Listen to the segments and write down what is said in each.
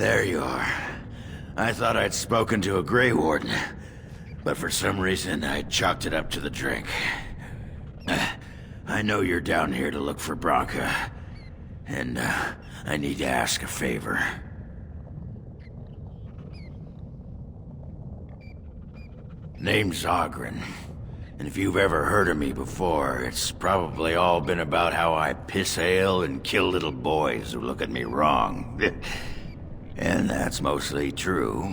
There you are. I thought I'd spoken to a Grey Warden, but for some reason I chalked it up to the drink. I know you're down here to look for Branka, and I need to ask a favor. Name's Ogren, and if you've ever heard of me before, it's probably all been about how I piss ale and kill little boys who look at me wrong. And that's mostly true.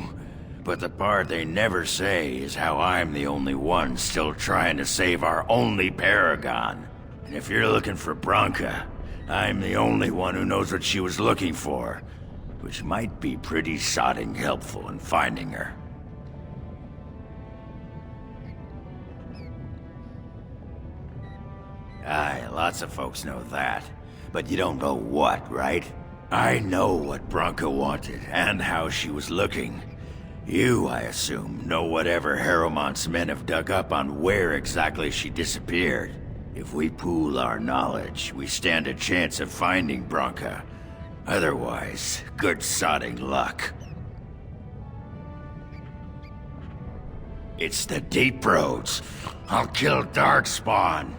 But the part they never say is how I'm the only one still trying to save our only Paragon. And if you're looking for Branka, I'm the only one who knows what she was looking for, which might be pretty sodding helpful in finding her. Aye, lots of folks know that. But you don't know what, right? I know what Branka wanted, and how she was looking. You, I assume, know whatever Harrowmont's men have dug up on where exactly she disappeared. If we pool our knowledge, we stand a chance of finding Branka. Otherwise, good sodding luck. It's the deep roads. I'll kill Darkspawn.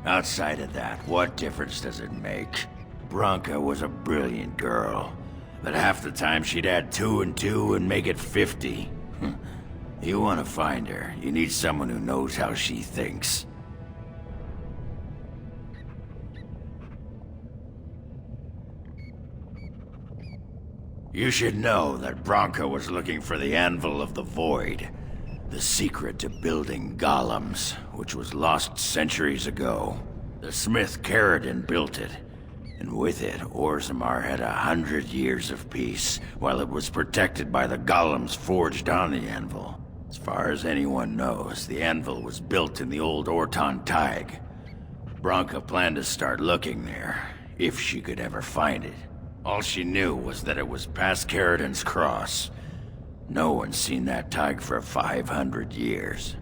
Outside of that, what difference does it make? Branka was a brilliant girl, but half the time she'd add 2 and 2 and make it 50. You want to find her, you need someone who knows how she thinks. You should know that Branka was looking for the Anvil of the Void. The secret to building golems, which was lost centuries ago. The smith Caradon built it, and with it, Orzammar had 100 years of peace, while it was protected by the golems forged on the anvil. As far as anyone knows, the anvil was built in the old Orton Thaig. Branka planned to start looking there, if she could ever find it. All she knew was that it was past Caradon's cross. No one's seen that Thaig for 500 years.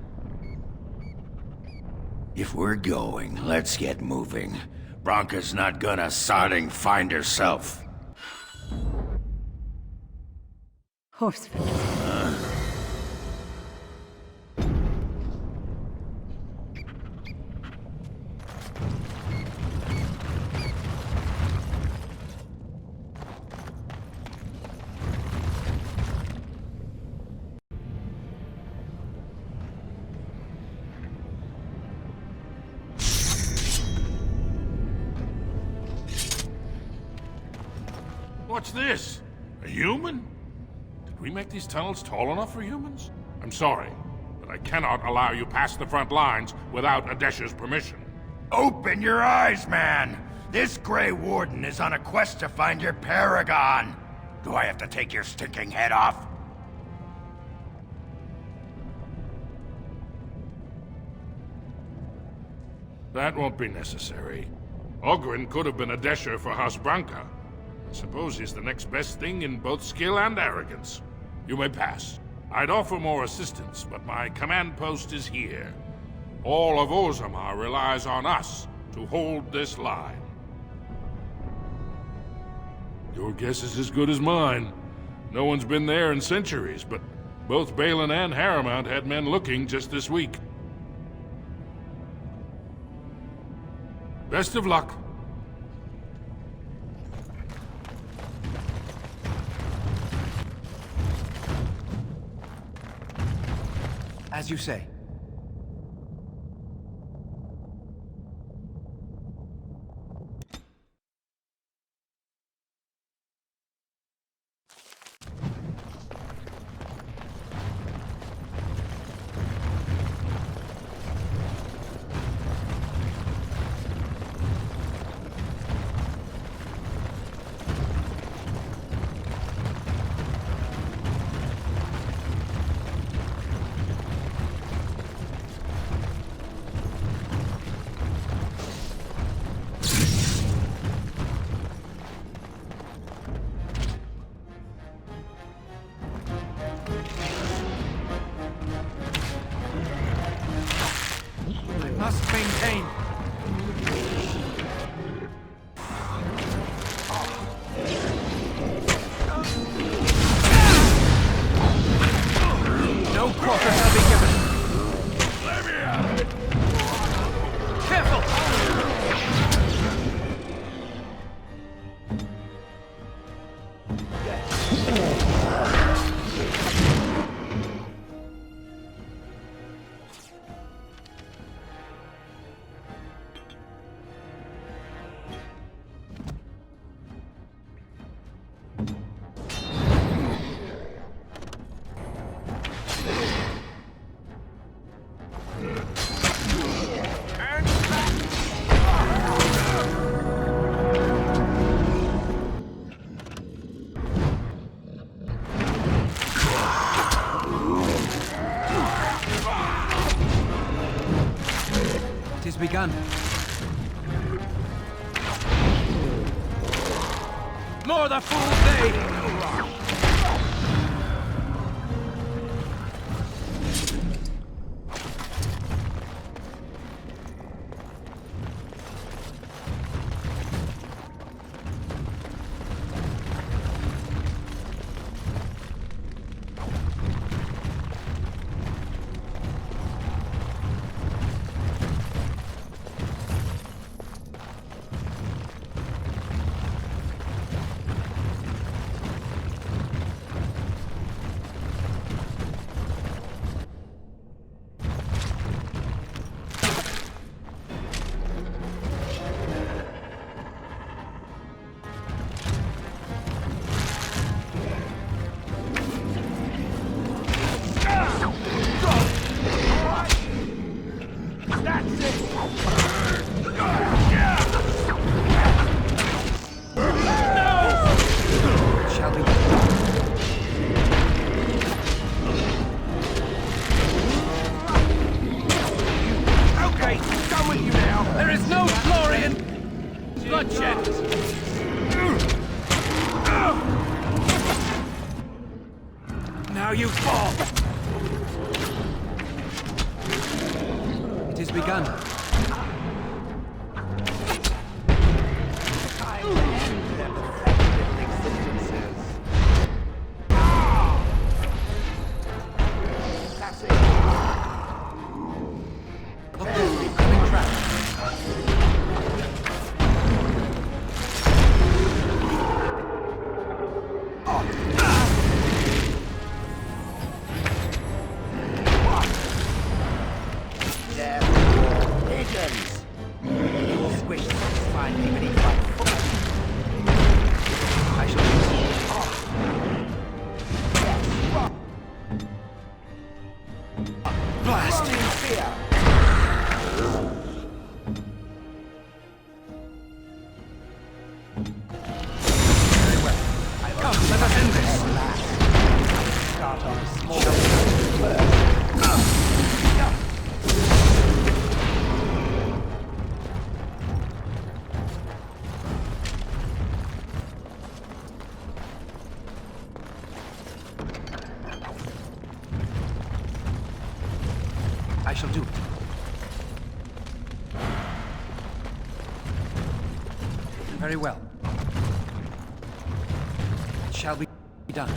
If we're going, let's get moving. Branka's not gonna sodding find herself. Horseman. What's this? A human? Did we make these tunnels tall enough for humans? I'm sorry, but I cannot allow you past the front lines without Adesha's permission. Open your eyes, man! This Grey Warden is on a quest to find your Paragon! Do I have to take your stinking head off? That won't be necessary. Ogren could have been Adesha for House Branka. I suppose he's the next best thing in both skill and arrogance. You may pass. I'd offer more assistance, but my command post is here. All of Orzammar relies on us to hold this line. Your guess is as good as mine. No one's been there in centuries, but both Balin and Harrowmont had men looking just this week. Best of luck. As you say. It is begun. More the fool's day! Now you fall! It is begun. Look, there's coming trap. I shall do it. Very well. It shall be done.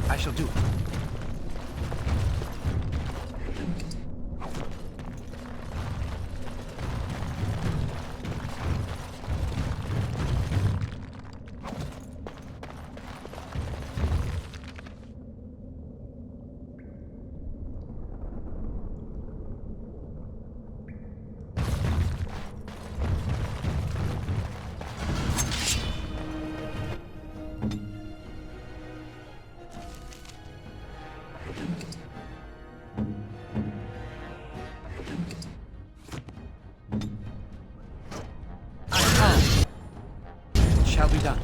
I shall do it. Shall be done.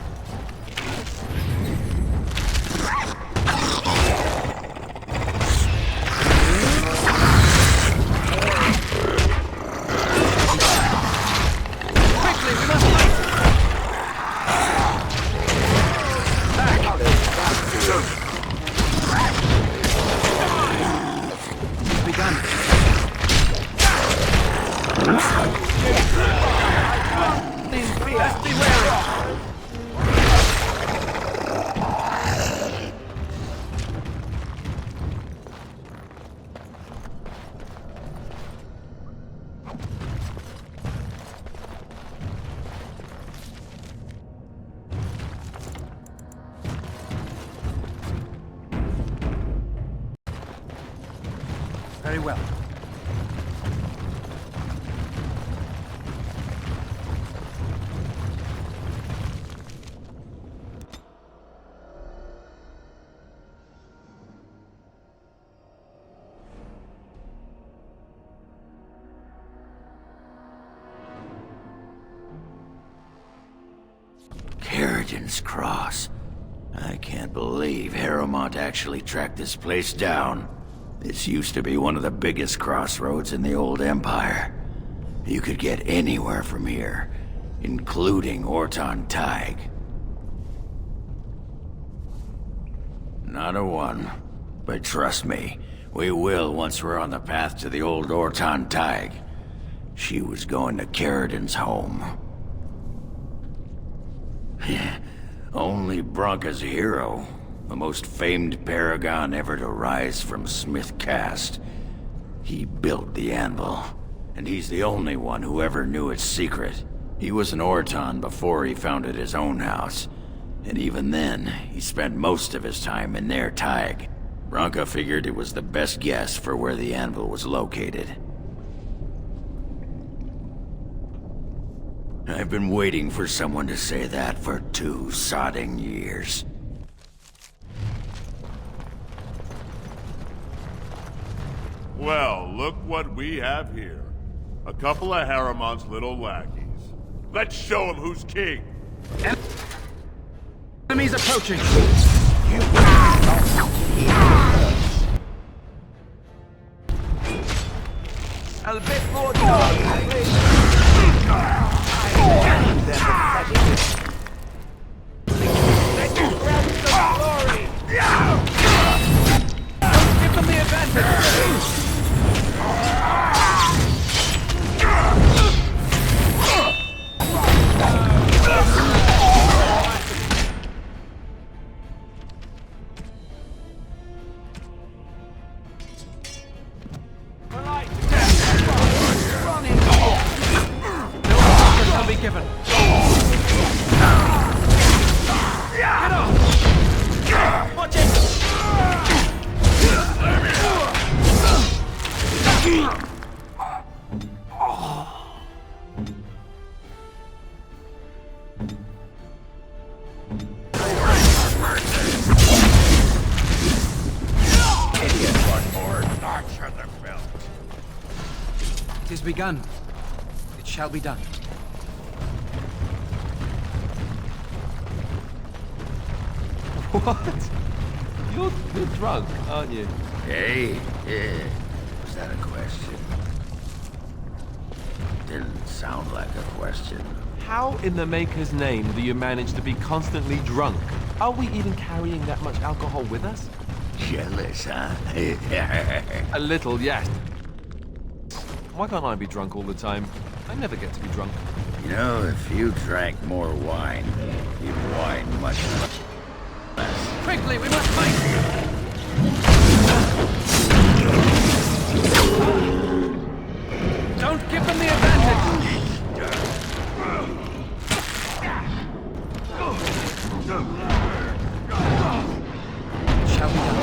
Quickly, we must fight! It's begun. Let's be wary! Very well. Paragons Cross. I can't believe Harrowmont actually tracked this place down. This used to be one of the biggest crossroads in the old Empire. You could get anywhere from here, including Orton Thaig. Not a one. But trust me, we will once we're on the path to the old Orton Thaig. She was going to Caradon's home. Only Branka's hero, the most famed Paragon ever to rise from Smith Cast. He built the anvil, and he's the only one who ever knew its secret. He was an Orton before he founded his own house, and even then, he spent most of his time in their Thaig. Branka figured it was the best guess for where the anvil was located. I've been waiting for someone to say that for 2 sodding years. Well, look what we have here. A couple of Harrowmont's little lackeys. Let's show them who's king. Enemies approaching! A bit more dark, please. Give them the advantage! given. Get off! Watch it! It is begun. It shall be done. What? You're drunk, aren't you? Hey? Yeah. Was that a question? Didn't sound like a question. How in the Maker's name do you manage to be constantly drunk? Are we even carrying that much alcohol with us? Jealous, huh? A little, yes. Why can't I be drunk all the time? I never get to be drunk. You know, if you drank more wine, you'd whine much less. Quickly, we must fight! Don't give them the advantage! Shall we done?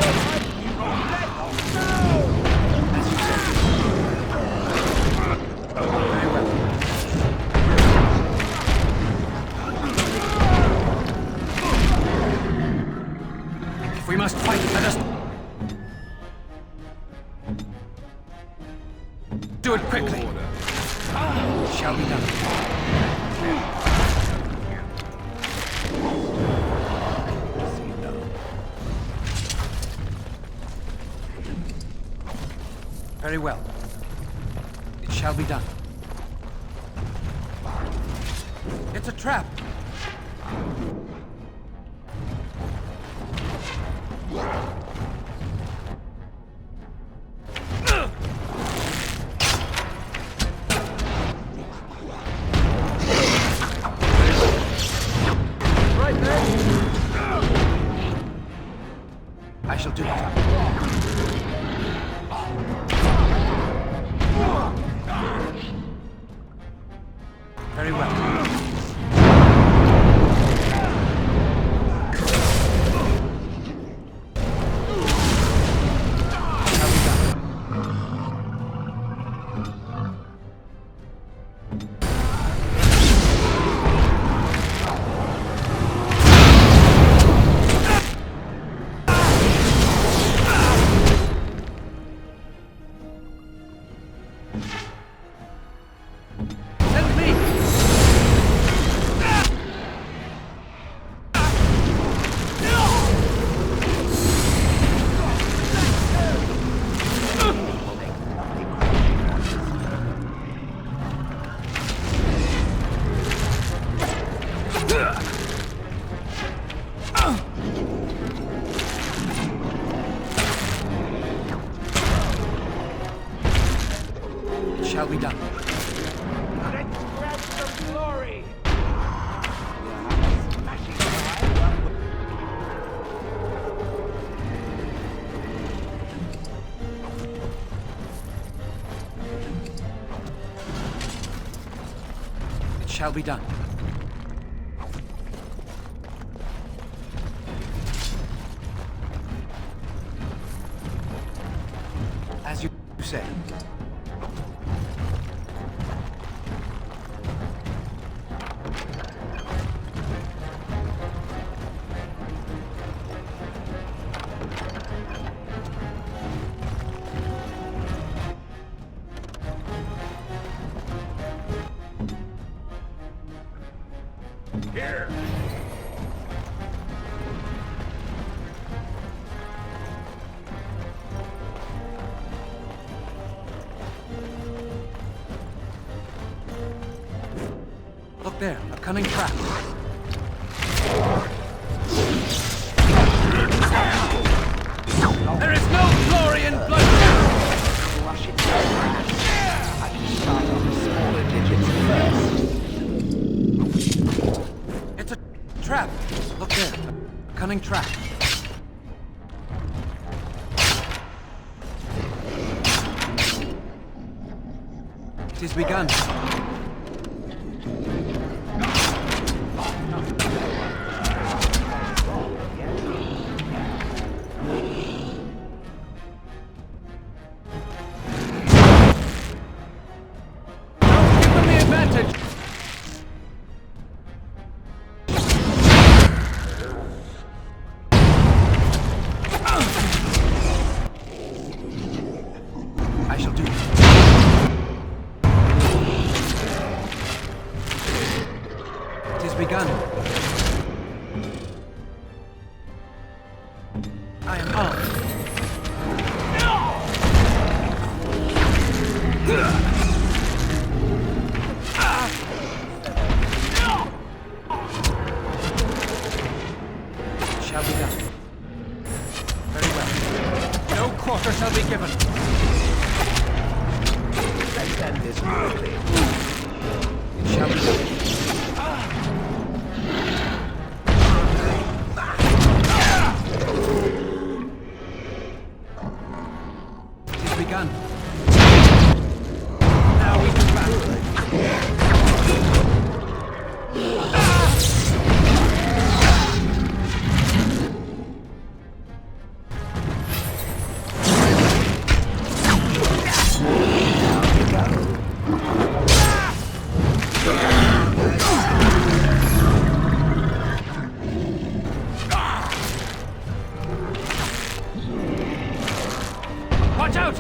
As you said. Very well. If we must fight, let us do it quickly. Shall be done. Very well. It shall be done. It's a trap. Right there. I shall do it. Very well. Shall be done. Send me! It shall be done. Let's grab some glory! It shall be done. As you say. Here! Look there, a cunning trap. There is no glory in bloodshed! I can start on the smaller digits first. It's a trap. Look there, a cunning trap. It is begun. begun. I am armed. Shall be done. Very well. No quarter shall be given. Let's end this quickly. It shall be done. It is begun. Now we can battle. Watch out!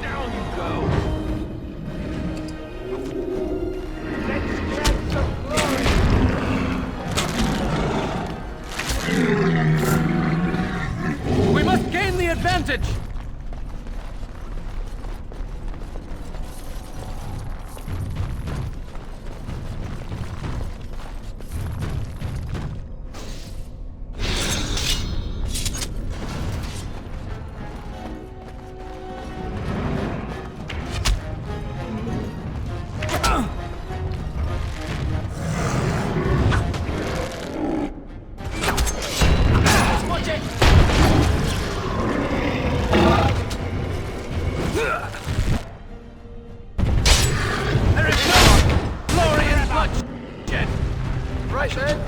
Down you go. Let's grab some glory. We must gain the advantage. There is no glory in bloodshed. Right then.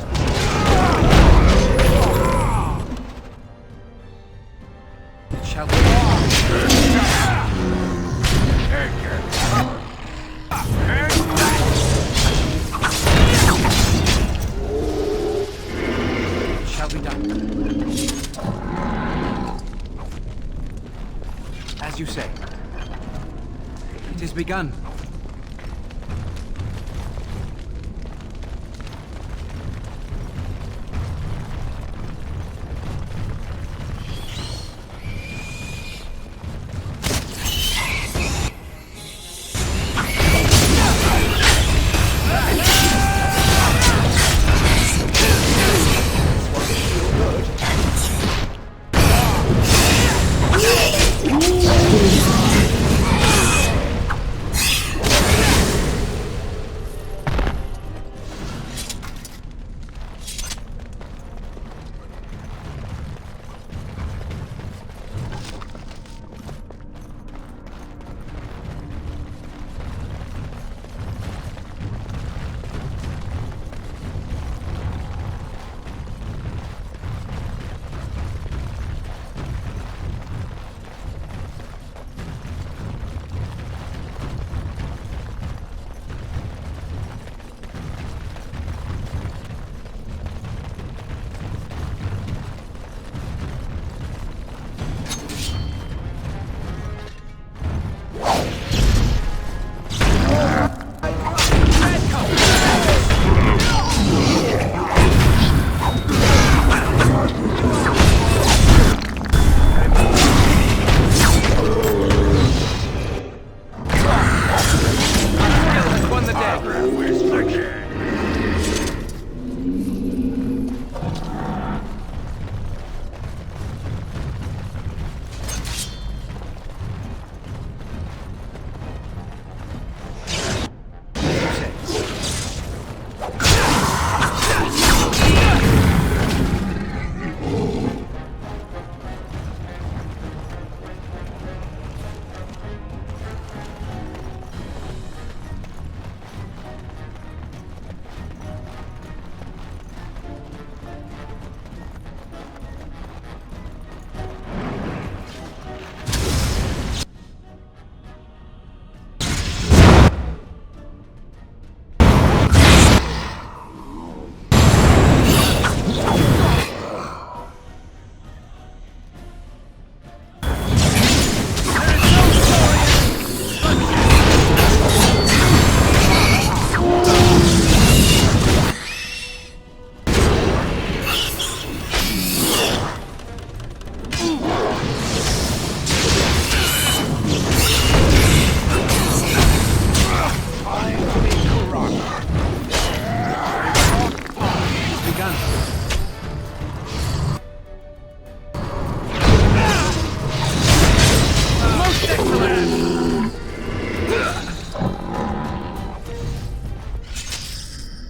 It shall be. It shall be done. As you say. It is begun.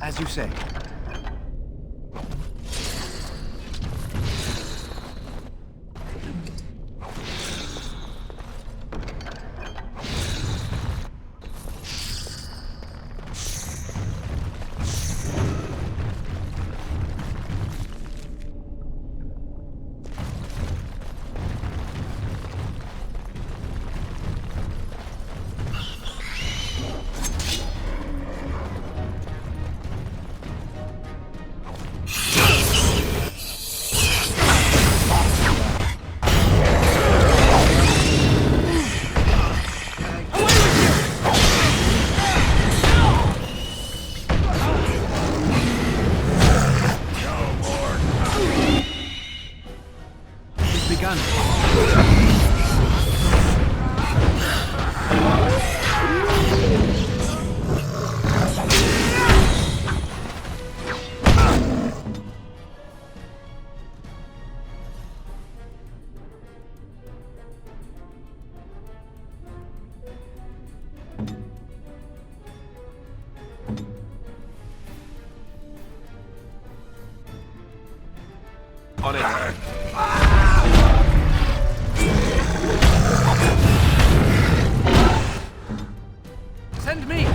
As you say. On it. Send me!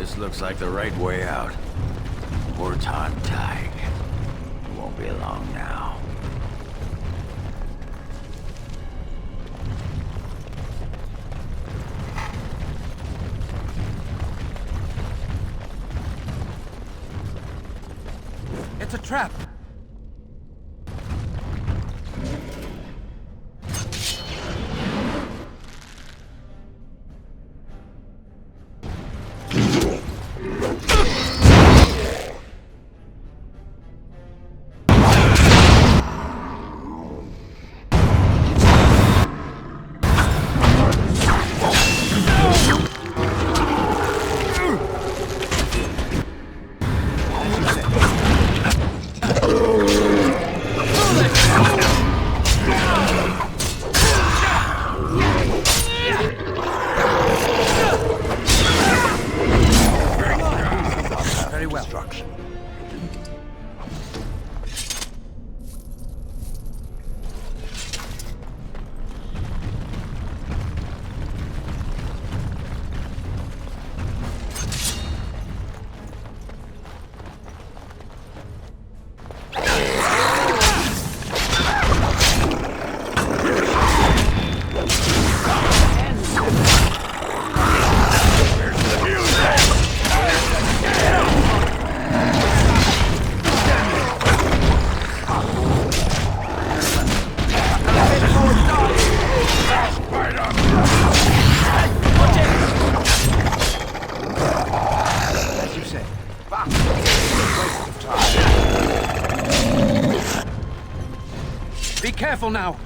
This looks like the right way out. Wartime thaig. Won't be long now. It's a trap! careful now.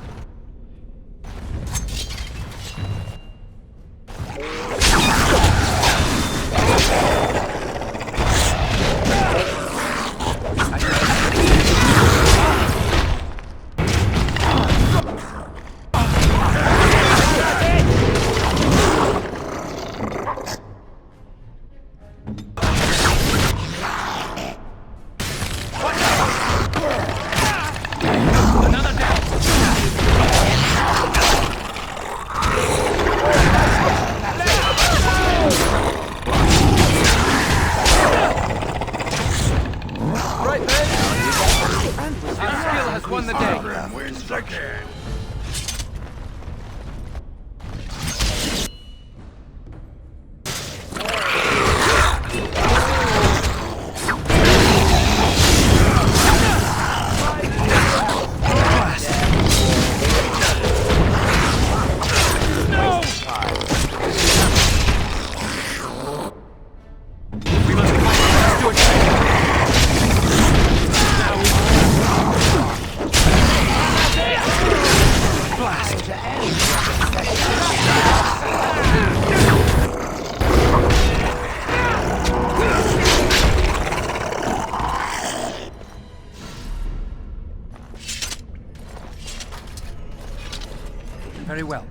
Very well.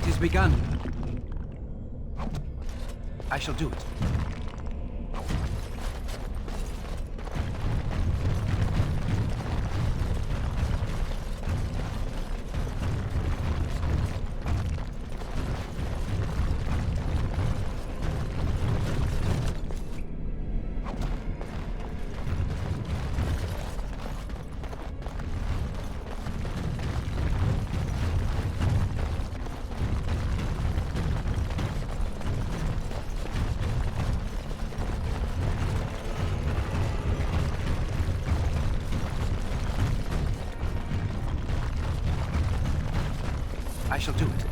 It is begun. I shall do it. I shall do it.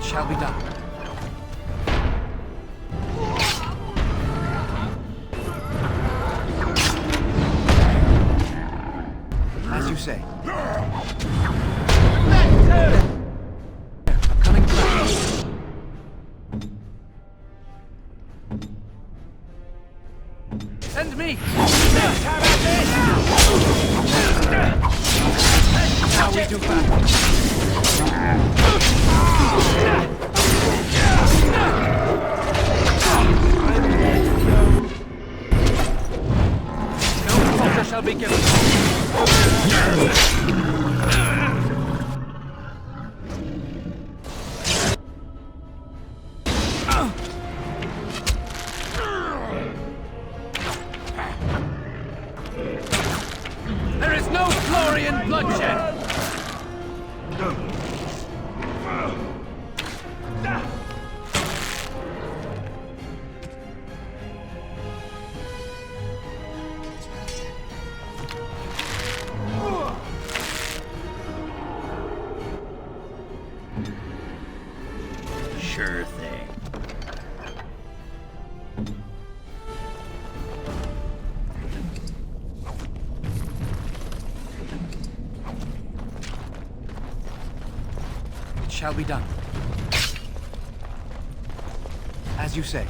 Shall be done. As you say. I'm coming back. Send me! Now we do battle. No quarter shall be given. There is no glory in bloodshed! Sure thing. It shall be done. As you say.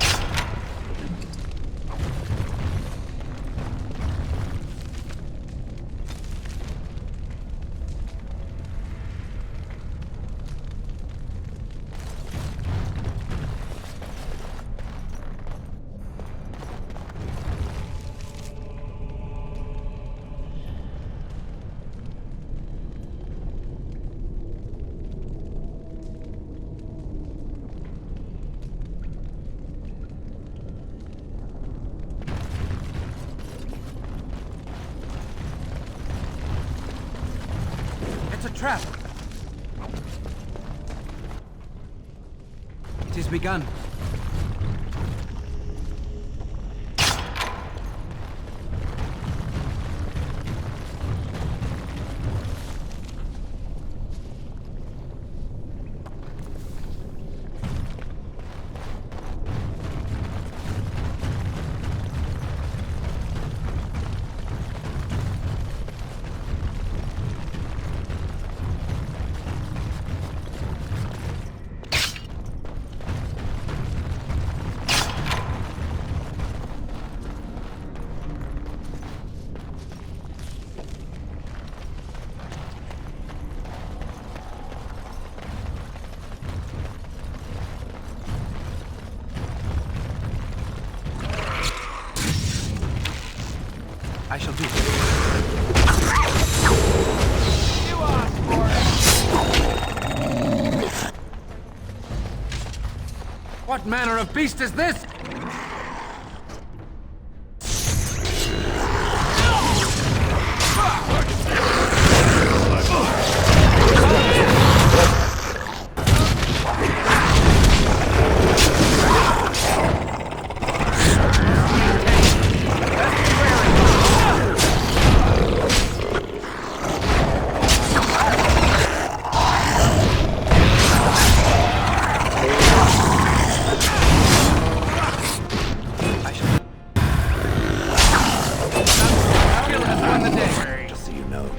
It's a trap. It is begun. I shall do it. What manner of beast is this? Just so you know.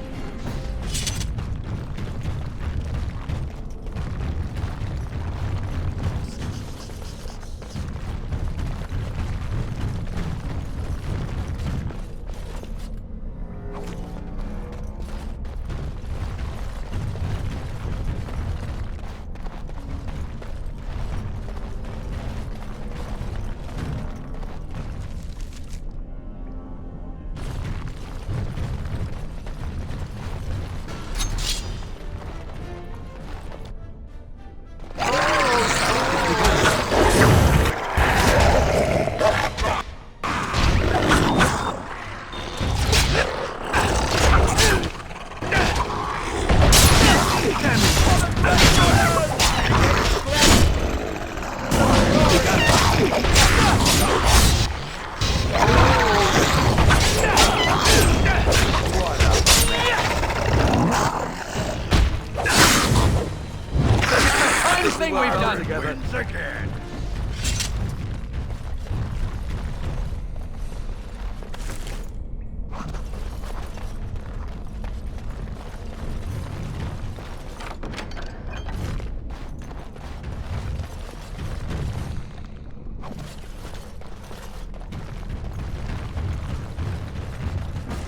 Thing we've done together. Wins again.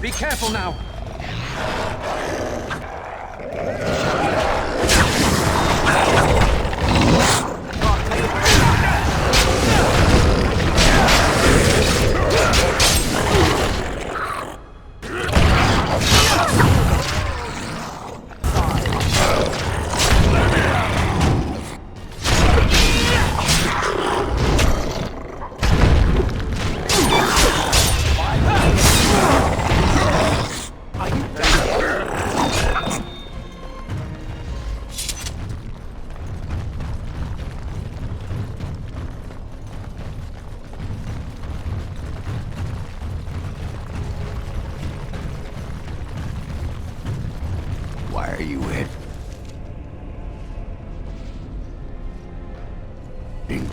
Be careful now. Why are you in?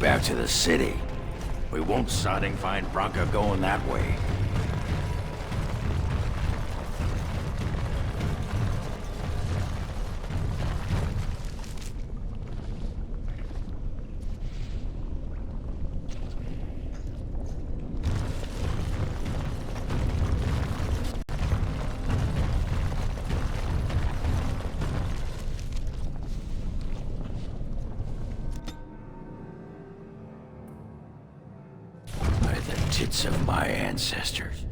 back to the city. We won't sodding find Branka going that way. Tits of my ancestors.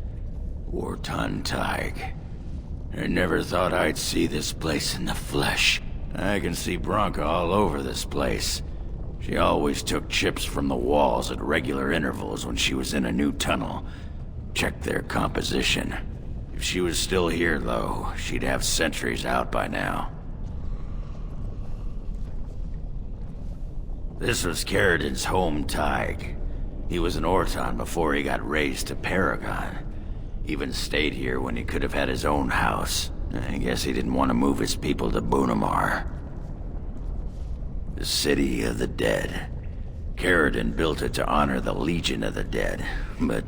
Warton Thaig. I never thought I'd see this place in the flesh. I can see Branka all over this place. She always took chips from the walls at regular intervals when she was in a new tunnel. Checked their composition. If she was still here, though, she'd have sentries out by now. This was Caradon's home Thaig. He was an Orton before he got raised to Paragon. Even stayed here when he could have had his own house. I guess he didn't want to move his people to Orzammar. The City of the Dead. Caradon built it to honor the Legion of the Dead, but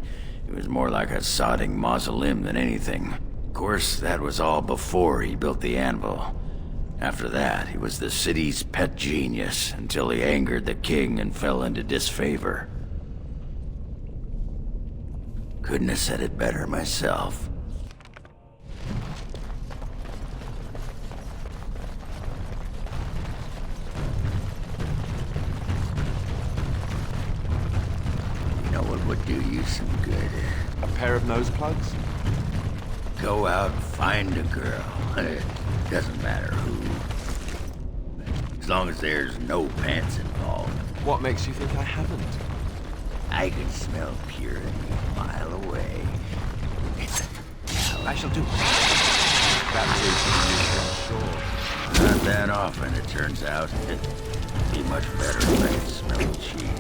it was more like a sodding mausoleum than anything. Of course, that was all before he built the anvil. After that, he was the city's pet genius, until he angered the king and fell into disfavor. Couldn't have said it better myself. You know what would do you some good? A pair of nose plugs? Go out and find a girl. Doesn't matter who. As long as there's no pants involved. What makes you think I haven't? I can smell purity a mile away. I shall do. That is sure. Not that often, it turns out. It'd be much better if I could smell the cheese.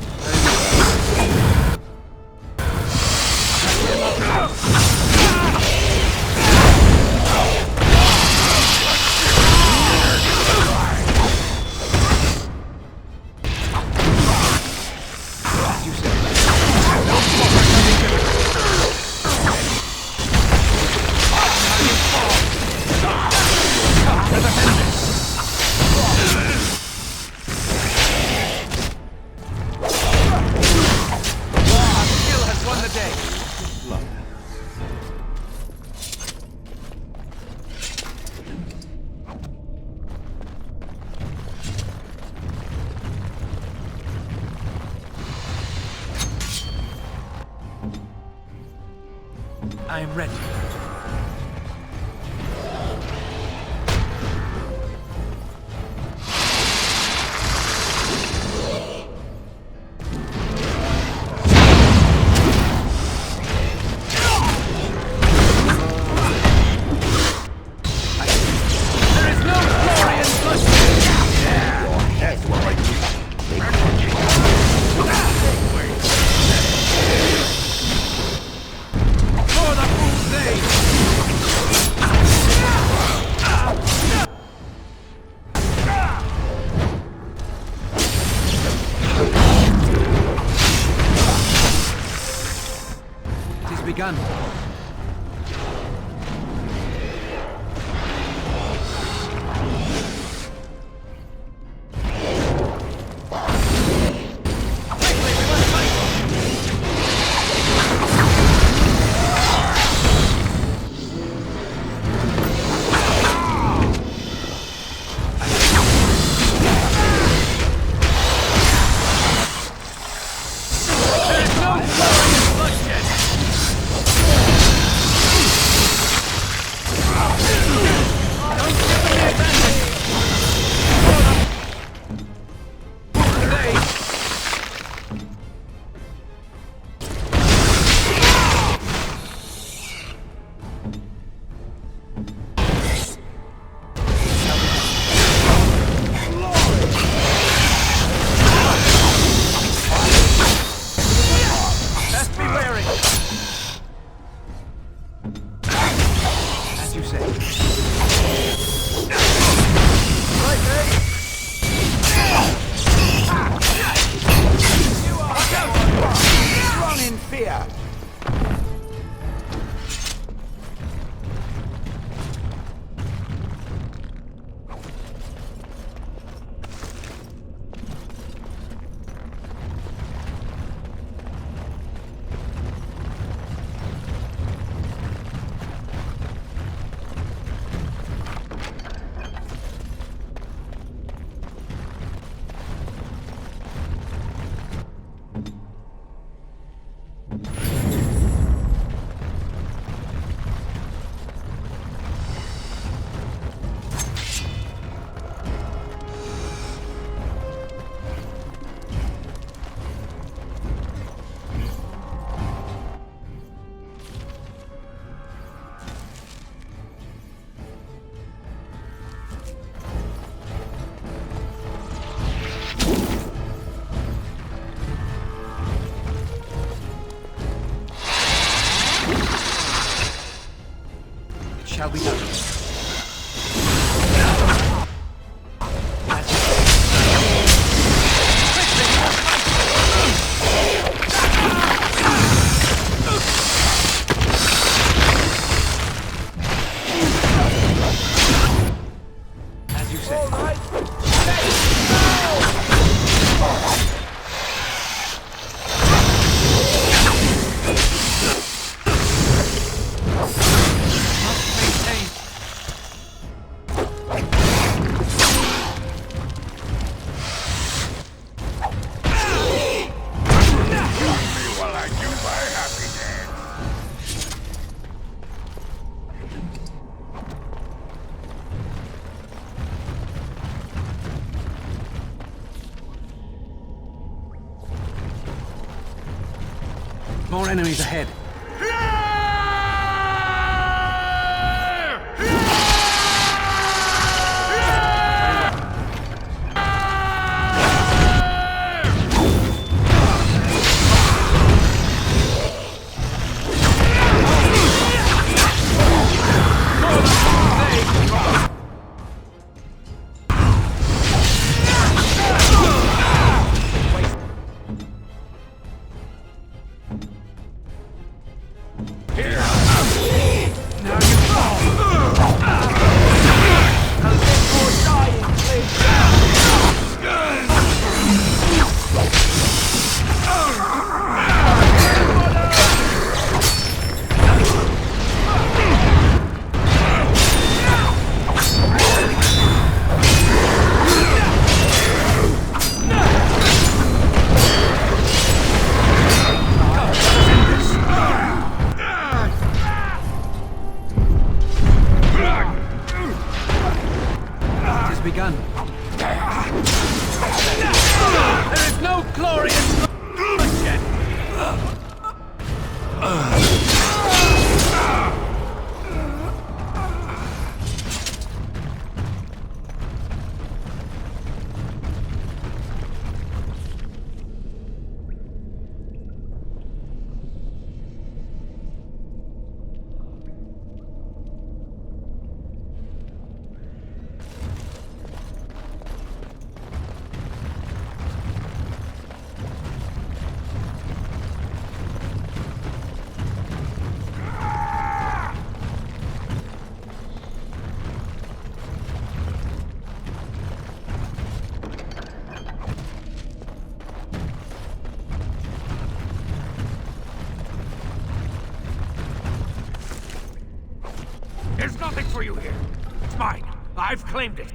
I am ready. For the fool's day! say? All right. More enemies ahead. Begun. There is no glorious bloodshed. There's nothing for you here. It's mine. I've claimed it.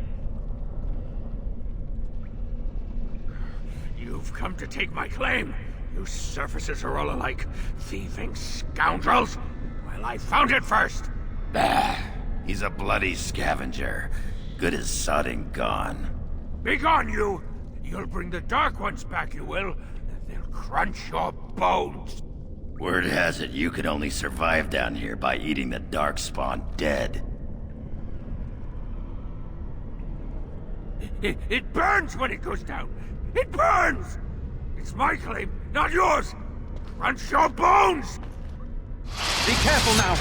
You've come to take my claim. You surfaces are all alike. Thieving scoundrels. Well, I found it first. Bah, he's a bloody scavenger. Good as sodding gone. Begone, you! You'll bring the Dark Ones back, you will. They'll crunch your bones. Word has it you could only survive down here by eating the Darkspawn dead. It burns when it goes down. It burns! It's my claim, not yours. Crunch your bones! Be careful now.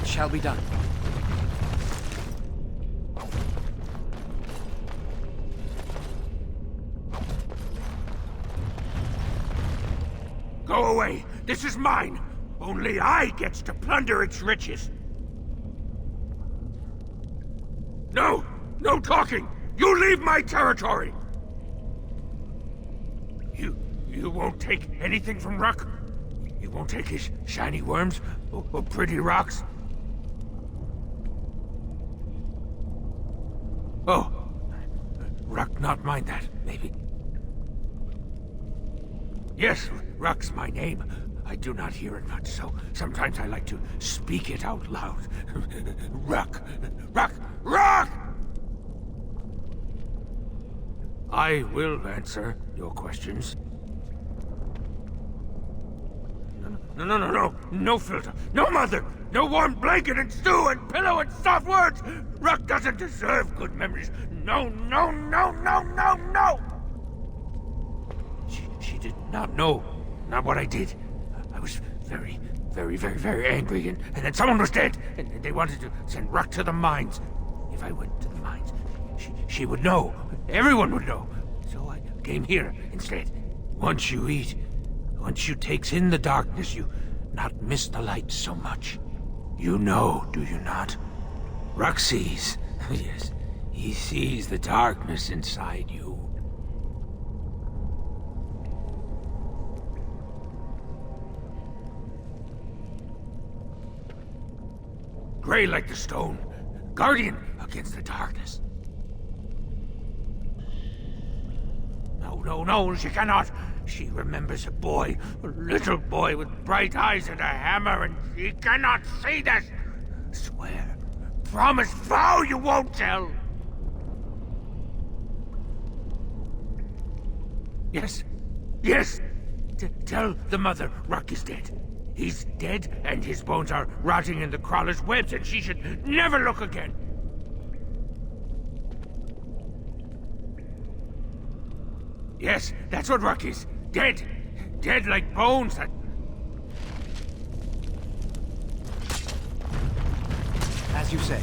Shall be done. Go away! This is mine! Only I gets to plunder its riches! No! No talking! You leave my territory! You won't take anything from Rook? You won't take his shiny worms? Or pretty rocks? Oh. Rook not mind that, maybe. Yes, Rook's my name. I do not hear it much, so sometimes I like to speak it out loud. Rook! Rook! Rook! I will answer your questions. No. No filter. No mother. No warm blanket and stew and pillow and soft words. Rook doesn't deserve good memories. No. She did not know. Not what I did. I was very angry, and then someone was dead, and they wanted to send Rook to the mines. If I went to the mines, she would know. Everyone would know. So I came here instead. Once you eat, once you takes in the darkness, you not miss the light so much. You know, do you not? Rook sees. Yes, he sees the darkness inside you. Gray like the stone, guardian against the darkness. No, she cannot. She remembers a boy, a little boy with bright eyes and a hammer, and she cannot see this. Swear, promise, vow you won't tell. Yes. Tell the mother Rook is dead. He's dead, and his bones are rotting in the crawler's webs, and she should never look again. Yes, that's what Rook is. Dead. Dead like bones that... As you say.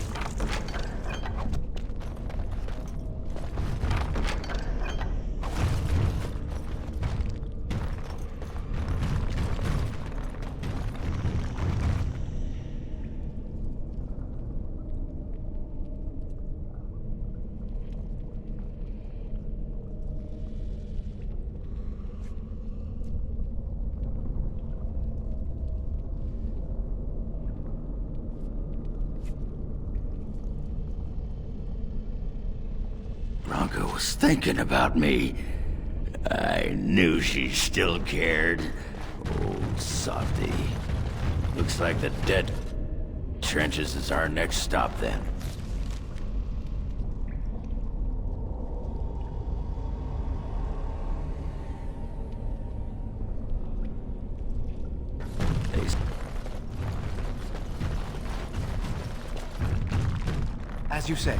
Bronca was thinking about me. I knew she still cared. Old softy. Looks like the dead trenches is our next stop then. As you say.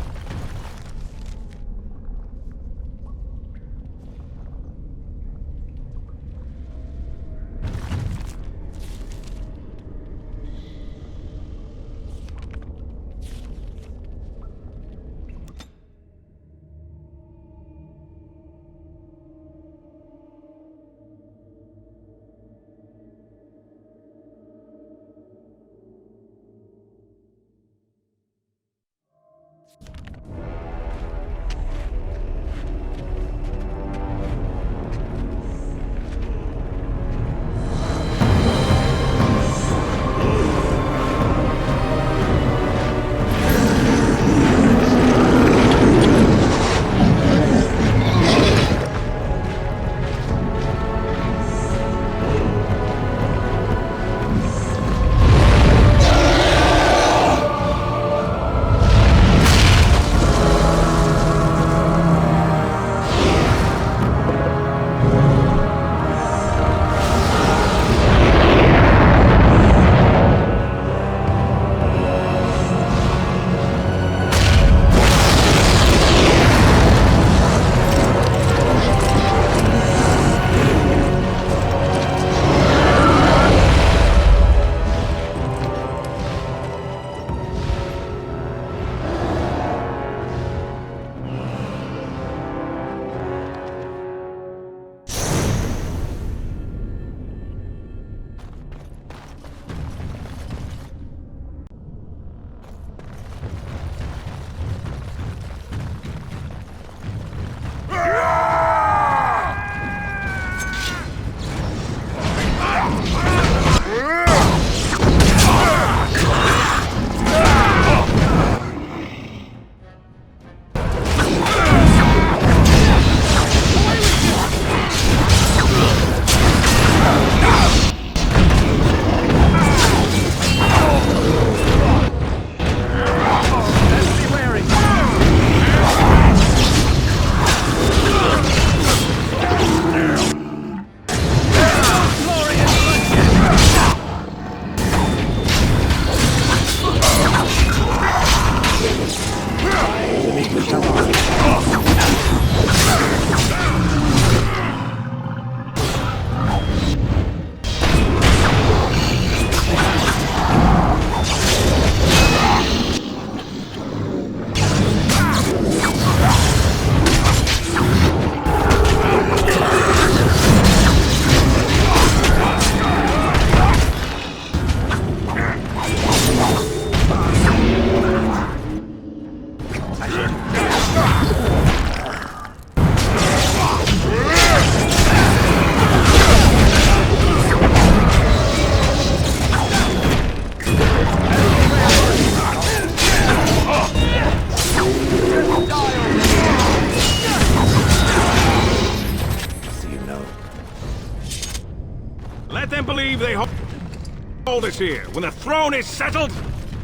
believe they hold us here. When the throne is settled,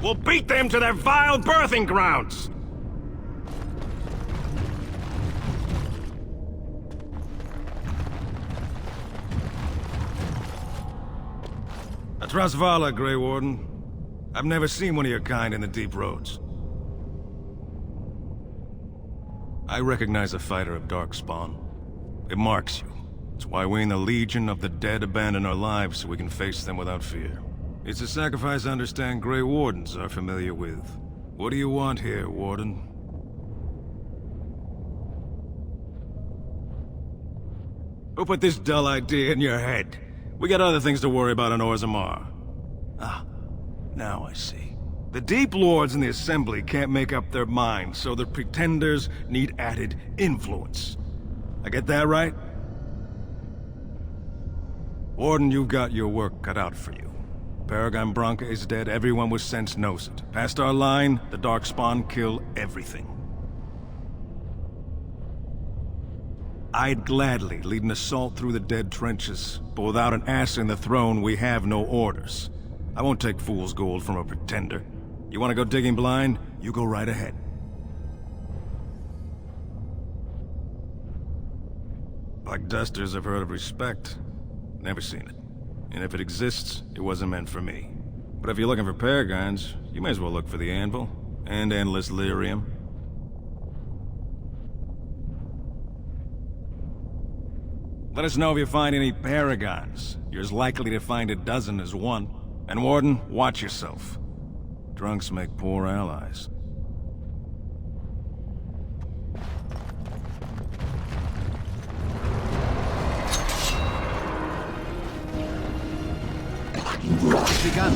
we'll beat them to their vile birthing grounds. Trasvala, Grey Warden. I've never seen one of your kind in the deep roads. I recognize a fighter of Darkspawn. It marks you. It's why we in the Legion of the Dead abandon our lives so we can face them without fear. It's a sacrifice I understand Grey Wardens are familiar with. What do you want here, Warden? Who put this dull idea in your head? We got other things to worry about in Orzammar. Ah, now I see. The Deep Lords in the Assembly can't make up their minds, so the Pretenders need added influence. I get that right? Warden, you've got your work cut out for you. Paragon Branca is dead, everyone with sense knows it. Past our line, the Darkspawn kill everything. I'd gladly lead an assault through the dead trenches, but without an ass in the throne, we have no orders. I won't take fool's gold from a pretender. You want to go digging blind? You go right ahead. Black Dusters have heard of respect. Never seen it. And if it exists, it wasn't meant for me. But if you're looking for Paragons, you may as well look for the Anvil, and Endless Lyrium. Let us know if you find any Paragons. You're as likely to find a dozen as one. And Warden, watch yourself. Drunks make poor allies. Begun.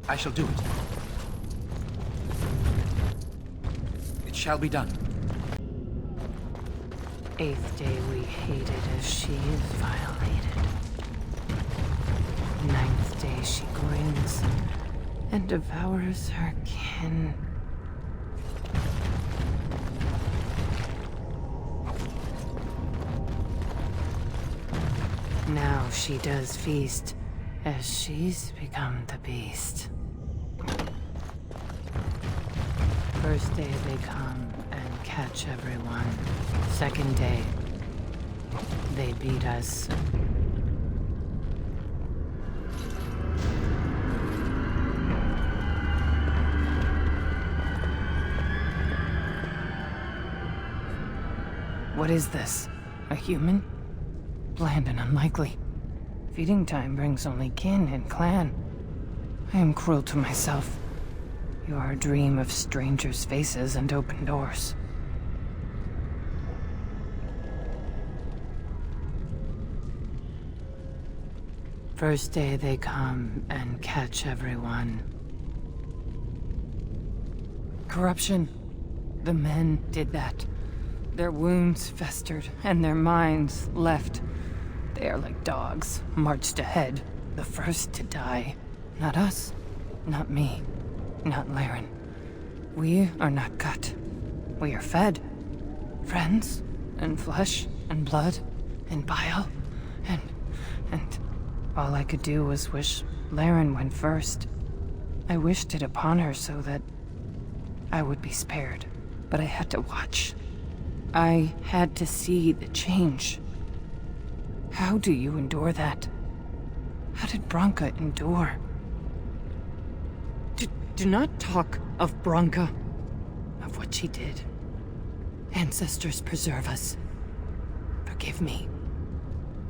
I shall do it. It shall be done. 8th day we hated as she is violated. 9th day she grins and devours her kin. Now she does feast, as she's become the beast. 1st day they come and catch everyone. 2nd day, they beat us. What is this? A human? Bland and unlikely. Feeding time brings only kin and clan. I am cruel to myself. You are a dream of strangers' faces and open doors. First day they come and catch everyone. Corruption. The men did that. Their wounds festered and their minds left. They are like dogs, marched ahead, the first to die. Not us, not me, not Laren. We are not cut. We are fed. Friends, and flesh, and blood, and bile, and all I could do was wish Laren went first. I wished it upon her so that I would be spared, but I had to watch. I had to see the change. How do you endure that? How did Branka endure? Do not talk of Branka, of what she did. Ancestors preserve us. Forgive me.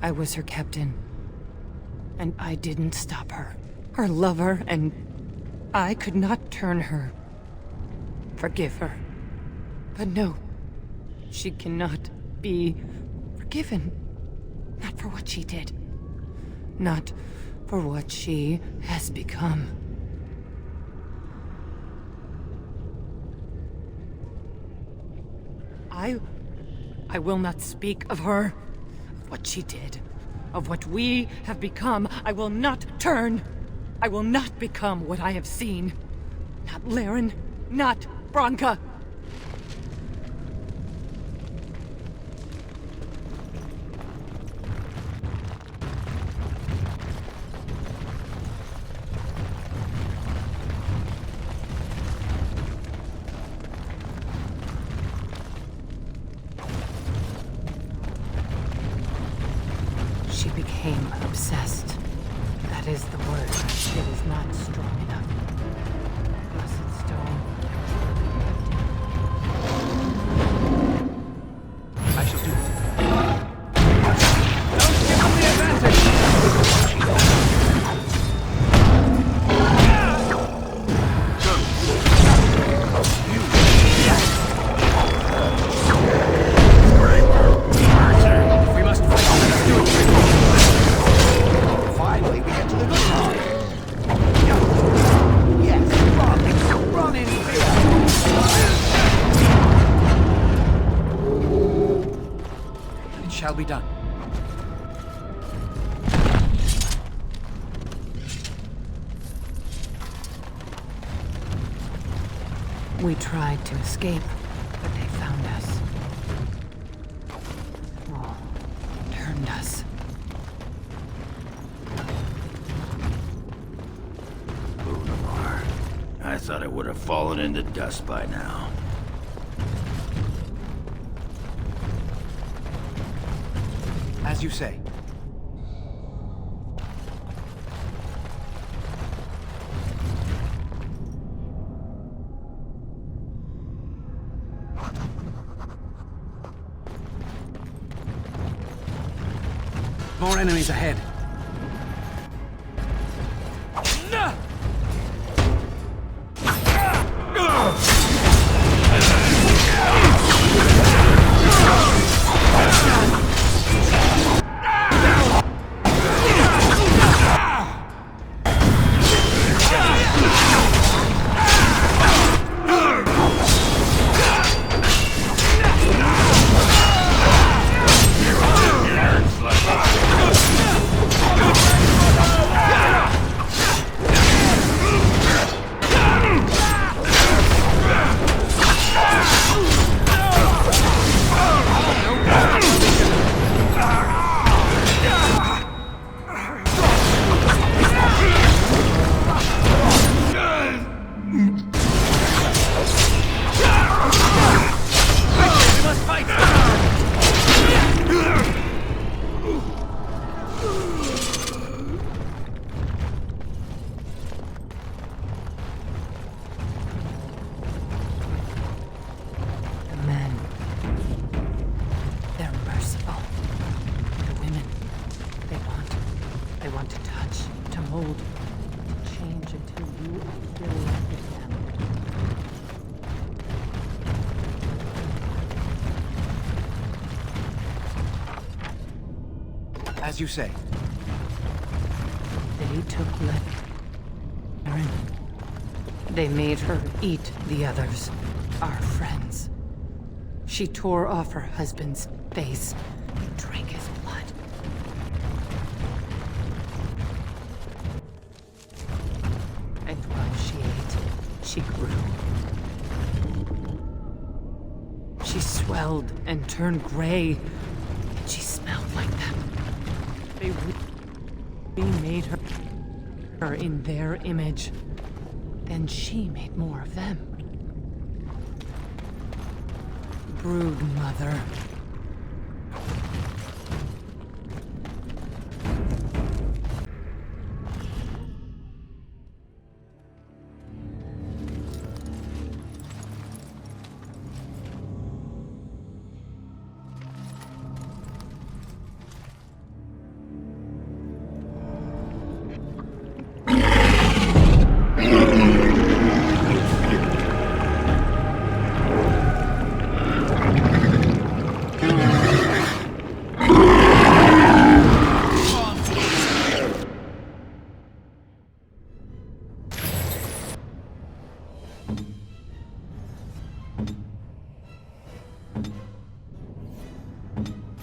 I was her captain, and I didn't stop her. Her lover, and I could not turn her. Forgive her. But no, she cannot be forgiven. Not for what she did. Not for what she has become. I will not speak of her, of what she did, of what we have become. I will not turn. I will not become what I have seen. Not Laren, not Branka. She became obsessed. That is the word. It is not strong enough. Blessed stone. I shall do it. Don't give them the advantage! We must fight. Let's do it. Finally, we get to the good part. Yes, run in fear. It shall be done. We tried to escape, but they found us. Oh, turned us. Orzammar. I thought it would have fallen into dust by now. As you say. More enemies ahead. They want to touch, to mold, to change until you are filled with them. As you say. They took Erin. They made her eat the others, our friends. She tore off her husband's face, drank his blood. And while she ate, she grew. She swelled and turned gray, and she smelled like them. They made her in their image. Then she made more of them. Brood mother.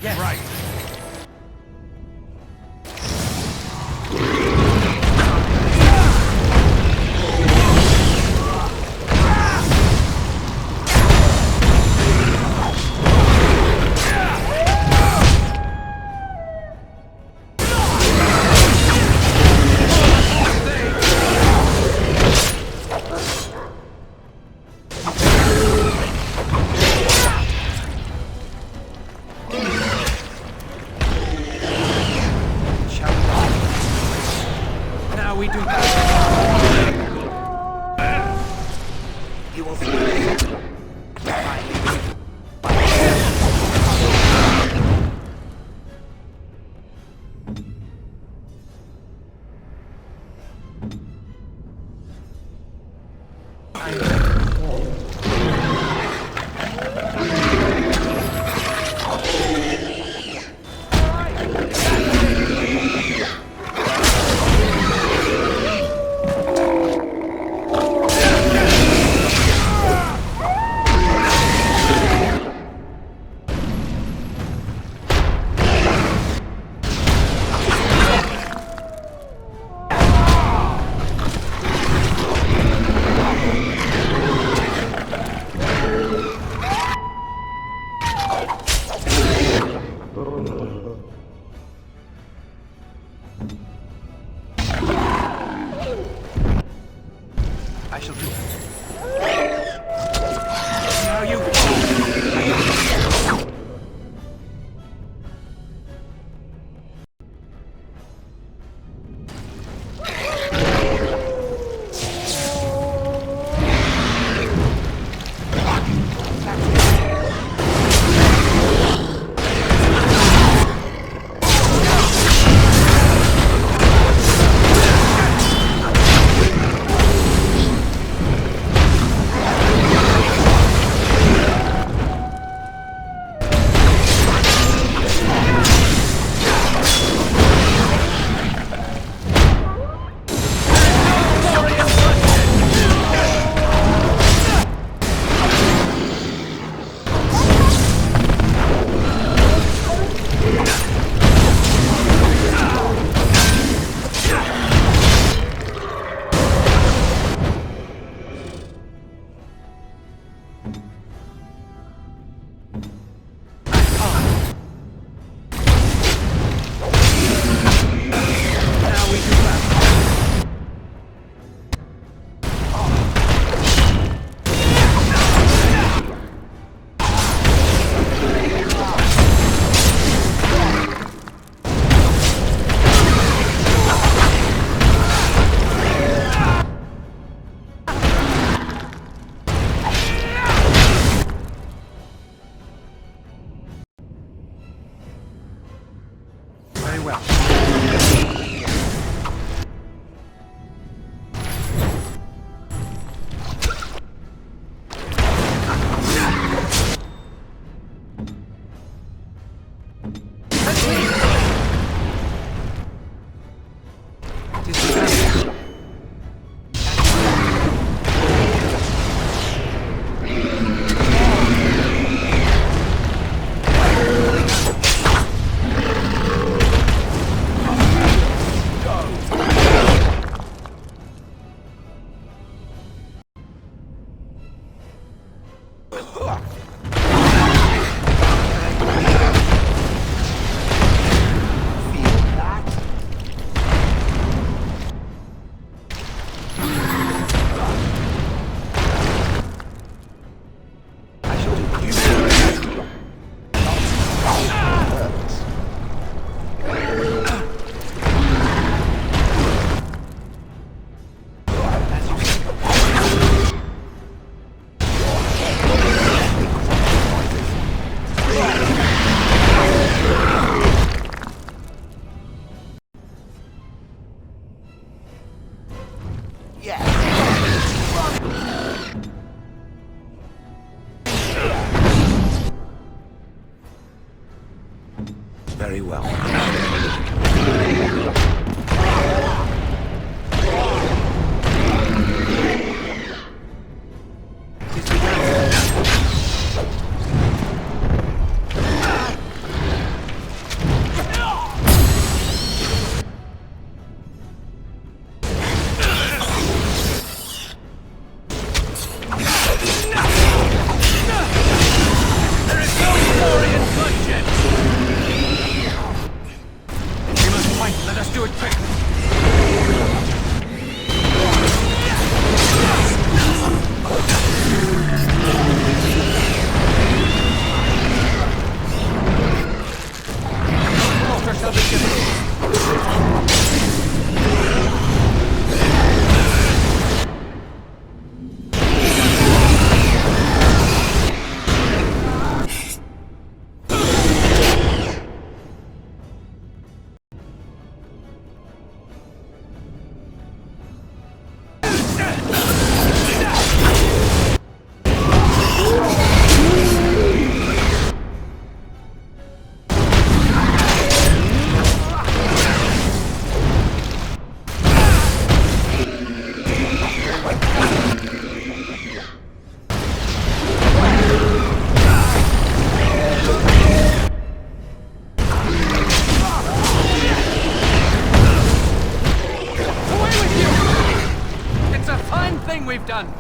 Yes. Right. I shall do it. Now you... Very well. We've done.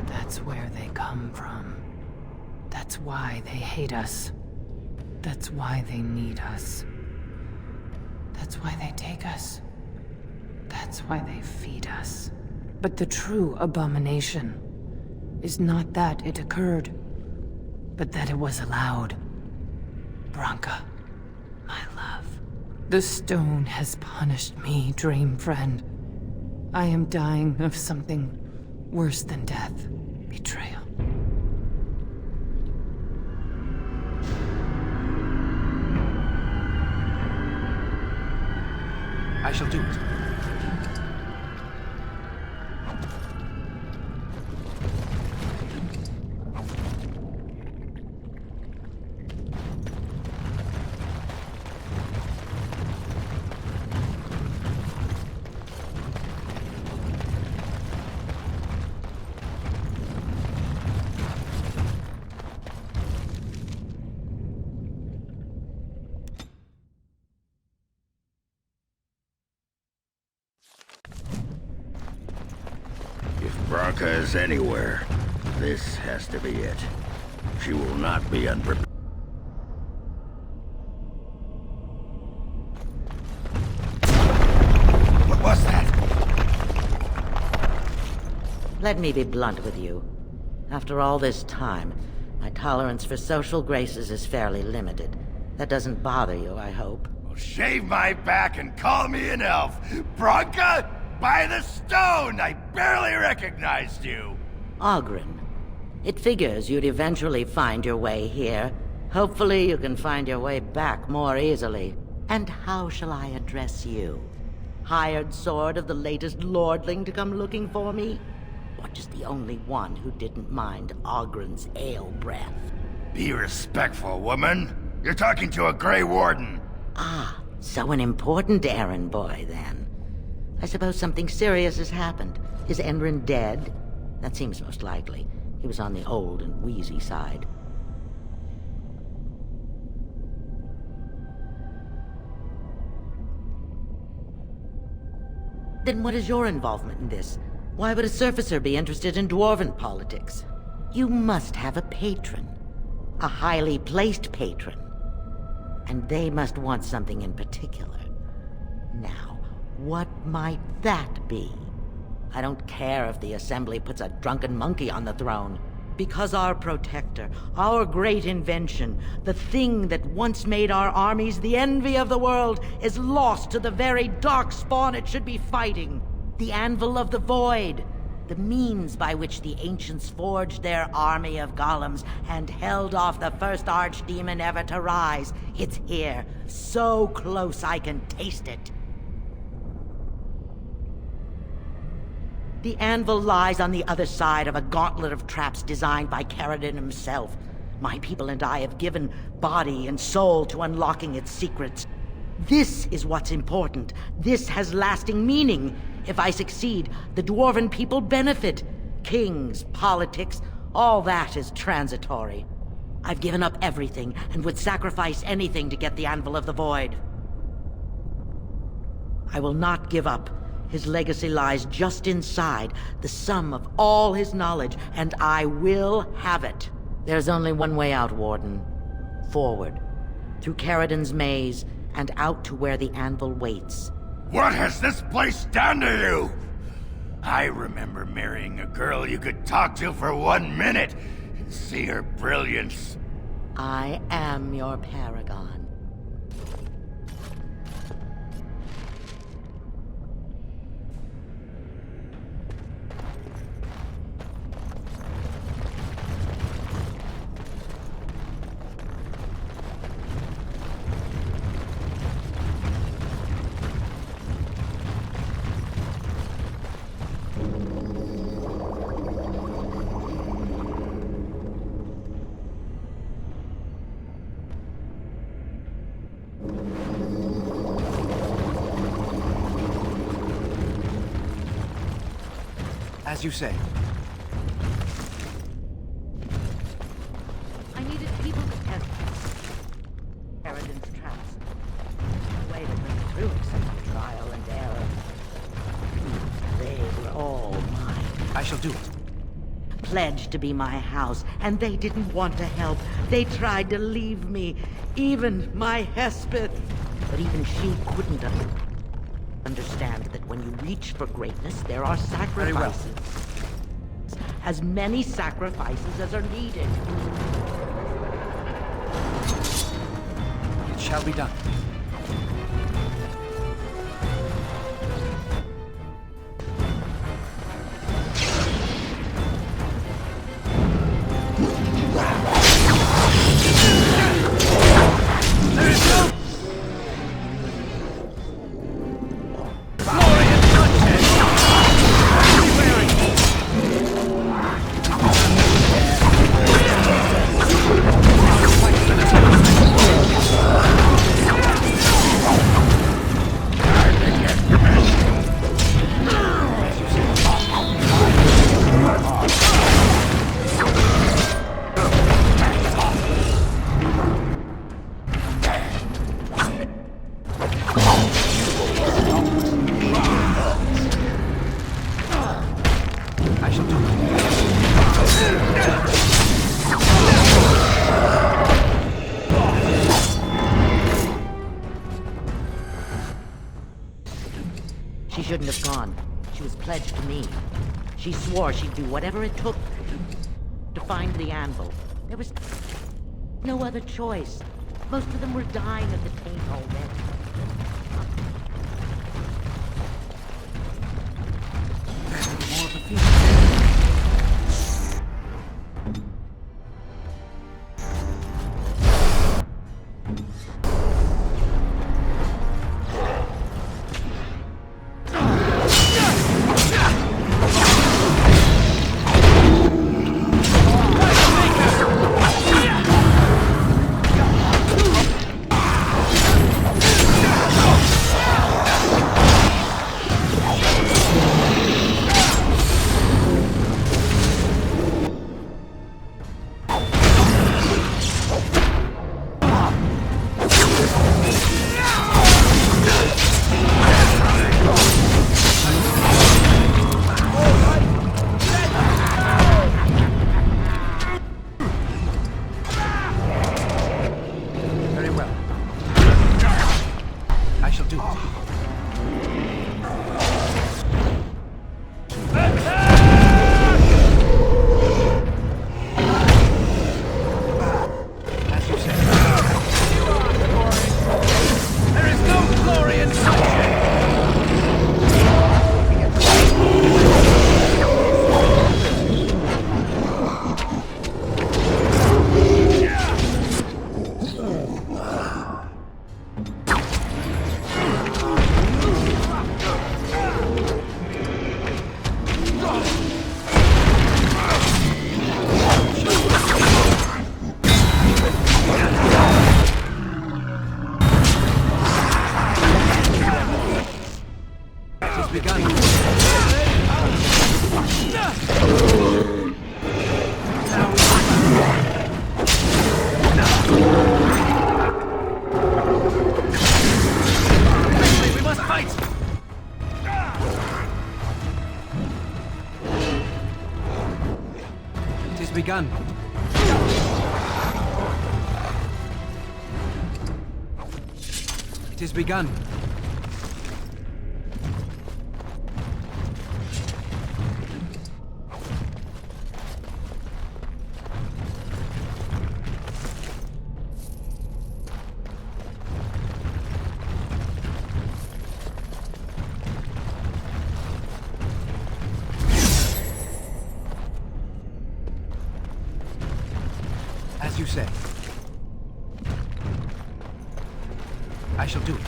That's where they come from. That's why they hate us. That's why they need us. That's why they take us. That's why they feed us. But the true abomination is not that it occurred, but that it was allowed. Branka, my love. The stone has punished me, dream friend. I am dying of something worse than death. Betrayal. I shall do it. If Branka is anywhere, this has to be it. She will not be unprepared. What was that? Let me be blunt with you. After all this time, my tolerance for social graces is fairly limited. That doesn't bother you, I hope. Well, shave my back and call me an elf. Branka? By the stone! I barely recognized you! Oghren. It figures you'd eventually find your way here. Hopefully you can find your way back more easily. And how shall I address you? Hired sword of the latest lordling to come looking for me? Or just the only one who didn't mind Oghren's ale breath? Be respectful, woman. You're talking to a Grey Warden. Ah, so an important errand boy, then. I suppose something serious has happened. Is Enrin dead? That seems most likely. He was on the old and wheezy side. Then what is your involvement in this? Why would a surfacer be interested in Dwarven politics? You must have a patron. A highly placed patron. And they must want something in particular. Now, what might that be? I don't care if the Assembly puts a drunken monkey on the throne. Because our protector, our great invention, the thing that once made our armies the envy of the world, is lost to the very Darkspawn it should be fighting. The Anvil of the Void. The means by which the ancients forged their army of golems and held off the first archdemon ever to rise. It's here, so close I can taste it. The anvil lies on the other side of a gauntlet of traps designed by Caradon himself. My people and I have given body and soul to unlocking its secrets. This is what's important. This has lasting meaning. If I succeed, the Dwarven people benefit. Kings, politics, all that is transitory. I've given up everything and would sacrifice anything to get the Anvil of the Void. I will not give up. His legacy lies just inside, the sum of all his knowledge, and I will have it. There's only one way out, Warden. Forward. Through Caradon's maze, and out to where the anvil waits. What has this place done to you? I remember marrying a girl you could talk to for 1 minute and see her brilliance. I am your Paragon. As you say. I needed people to test Caradon's traps. No way to bring through except trial and error. They were all mine. I shall do it. Pledged to be my house, and they didn't want to help. They tried to leave me, even my Hespeth. But even she couldn't understand that when you reach for greatness, there are sacrifices. Very well. As many sacrifices as are needed. It shall be done. She shouldn't have gone. She was pledged to me. She swore she'd do whatever it took to find the anvil. There was no other choice. Most of them were dying of the taint already. More of a feeling. begun. It is begun. As you say. I shall do it.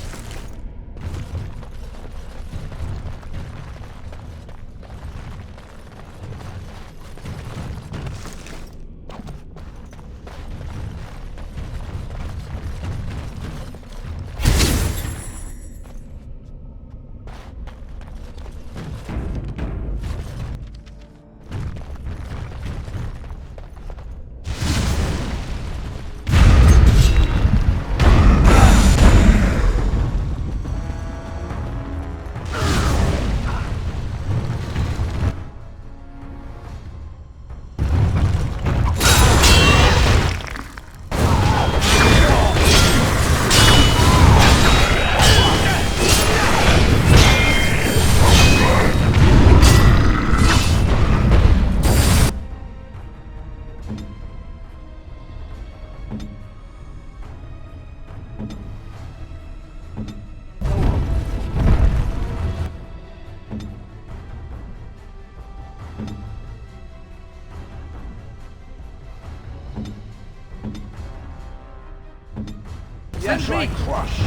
Yes, I crush.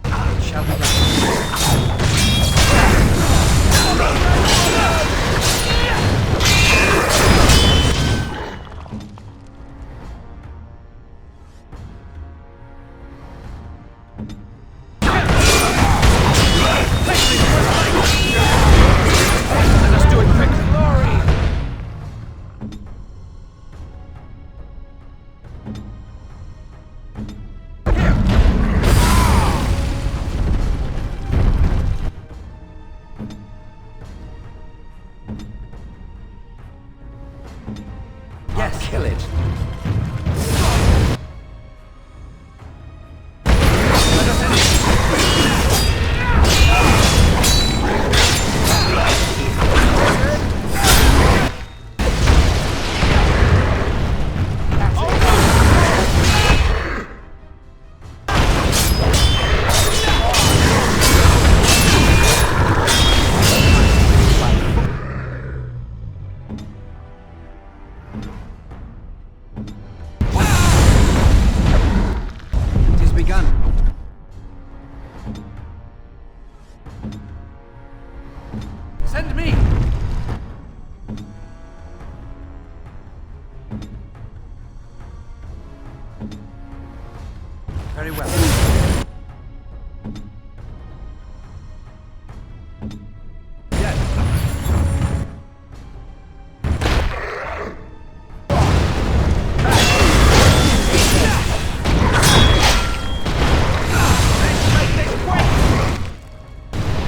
It shall be done. Let us do it quickly. Yes, kill it. It is begun. Send me! Very well.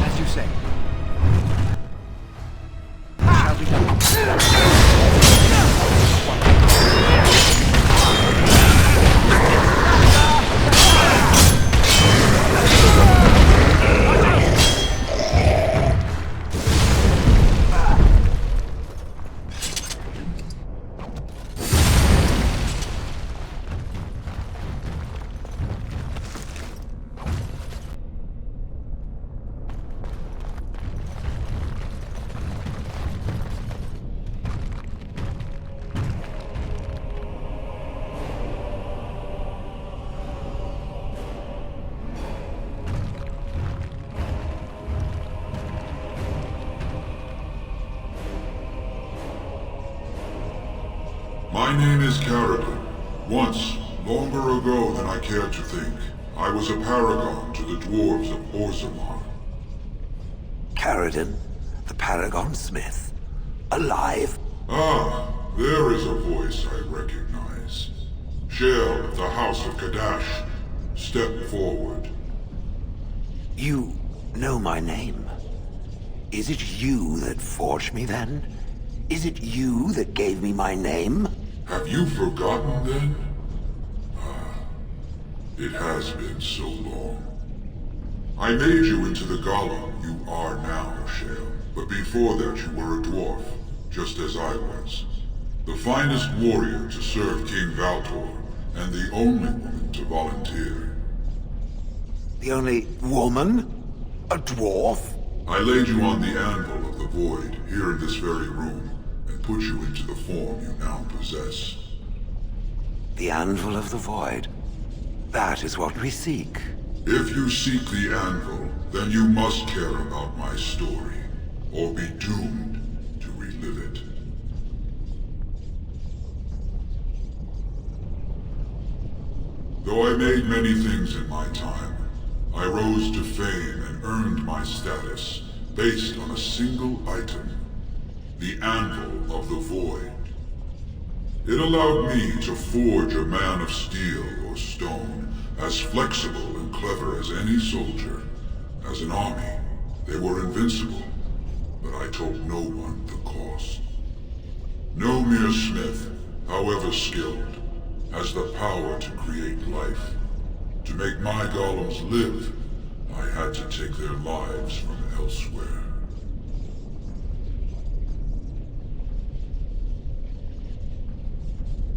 As you say. Shall be done. My name is Paragon. Once, longer ago than I care to think, I was a Paragon to the dwarves of Orzammar. Caradon, the Paragon Smith. Alive? Ah, there is a voice I recognize. Shale of the House of Kadash, step forward. You know my name. Is it you that forged me then? Is it you that gave me my name? Have you forgotten then? It has been so long. I made you into the golem you are now, Shale. But before that you were a dwarf, just as I was. The finest warrior to serve King Valtor, and the only woman to volunteer. The only woman? A dwarf? I laid you on the anvil of the void, here in this very room, and put you into the form you now possess. The anvil of the void. That is what we seek. If you seek the anvil, then you must care about my story, or be doomed to relive it. Though I made many things in my time, I rose to fame and earned my status based on a single item, the Anvil of the Void. It allowed me to forge a man of steel or stone, as flexible and clever as any soldier. As an army, they were invincible, but I told no one the cost. No mere smith, however skilled, has the power to create life. To make my golems live, I had to take their lives from elsewhere.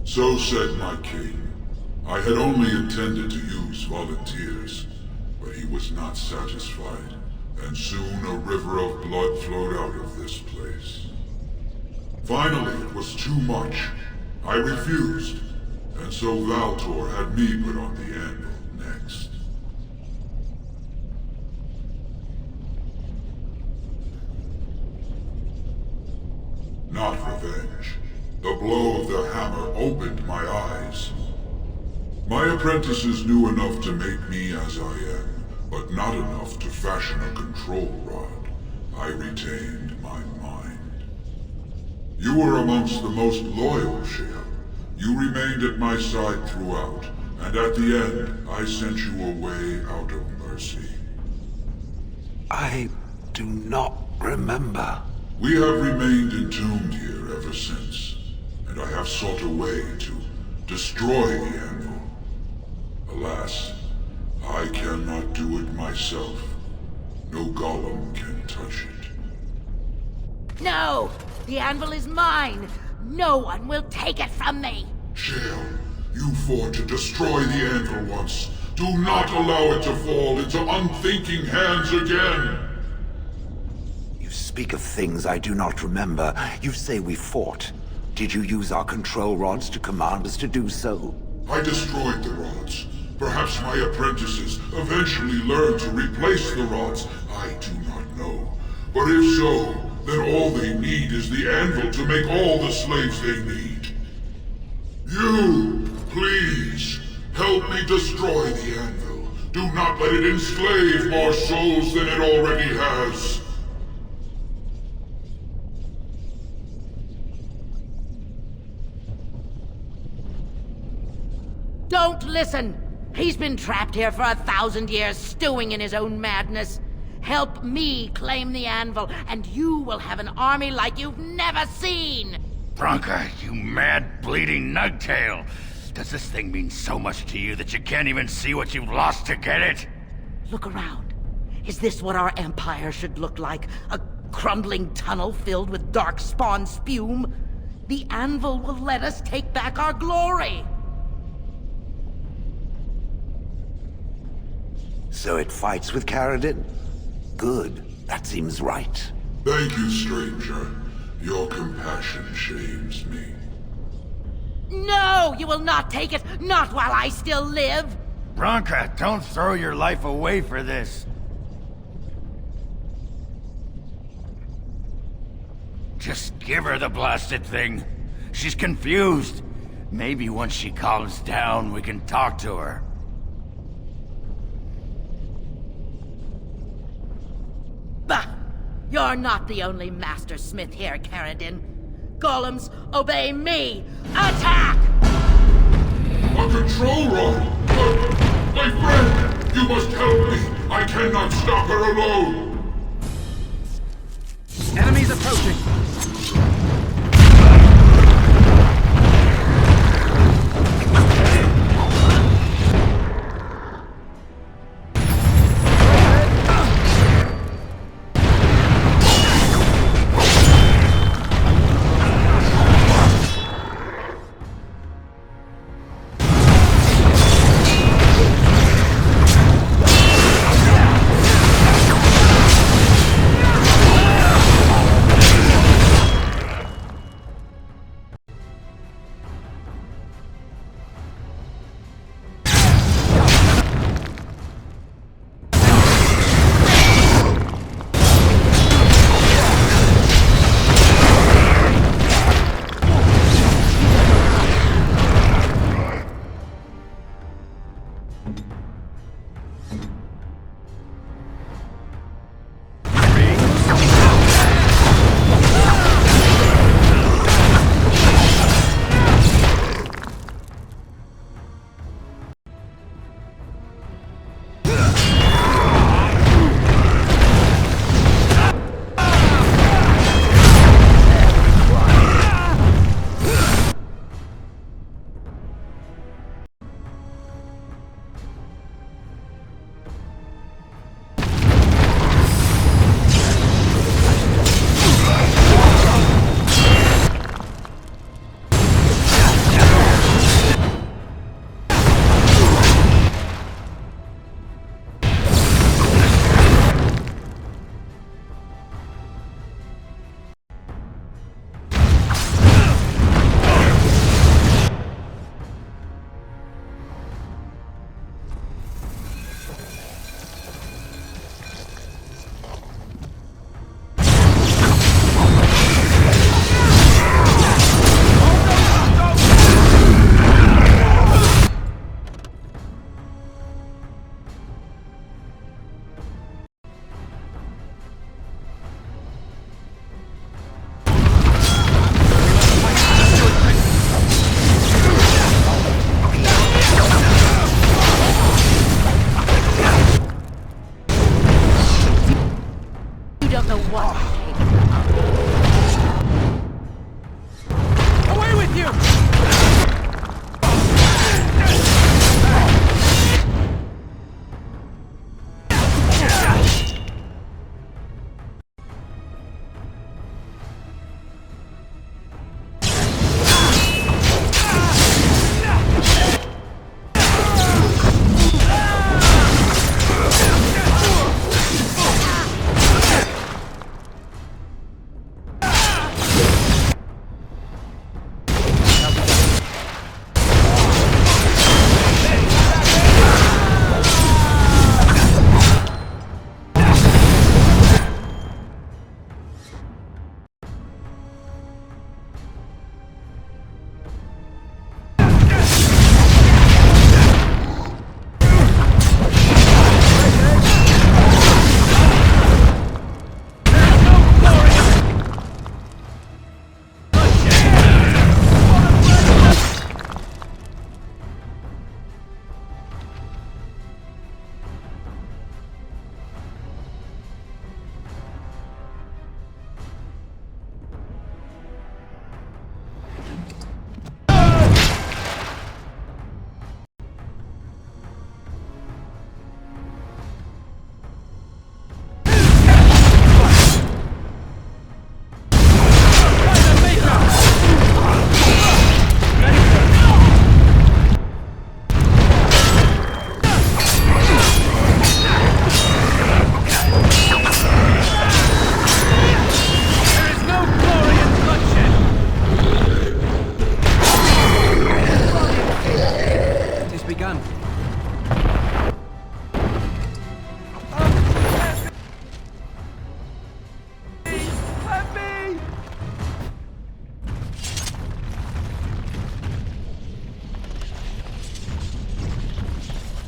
So said my king. I had only intended to use volunteers, but he was not satisfied, and soon a river of blood flowed out of this place. Finally, it was too much. I refused, and so Valtor had me put on the anvil next. Not revenge. The blow of the hammer opened my eyes. My apprentices knew enough to make me as I am, but not enough to fashion a control rod. I retained my mind. You were amongst the most loyal, Shale. You remained at my side throughout, and at the end, I sent you away out of mercy. I do not remember. We have remained entombed here ever since, and I have sought a way to destroy the anvil. Alas, I cannot do it myself. No golem can touch it. No! The anvil is mine! No one will take it from me! Shale, you fought to destroy the anvil once. Do not allow it to fall into unthinking hands again! You speak of things I do not remember. You say we fought. Did you use our control rods to command us to do so? I destroyed the rods. Perhaps my apprentices eventually learned to replace the rods. I do not know. But if so, then all they need is the anvil to make all the slaves they need. You, please, help me destroy the anvil. Do not let it enslave more souls than it already has. Don't listen! He's been trapped here for 1,000 years, stewing in his own madness. Help me claim the anvil, and you will have an army like you've never seen! Branka, you mad, bleeding nugtail! Does this thing mean so much to you that you can't even see what you've lost to get it? Look around. Is this what our empire should look like? A crumbling tunnel filled with Darkspawn spume? The anvil will let us take back our glory! So it fights with Caradin? Good. That seems right. Thank you, stranger. Your compassion shames me. No! You will not take it! Not while I still live! Branka, don't throw your life away for this. Just give her the blasted thing. She's confused. Maybe once she calms down, we can talk to her. Bah! You're not the only master smith here, Caradin. Golems, obey me! Attack! A control rod! But, my friend, you must help me! I cannot stop her alone! Enemy's approaching!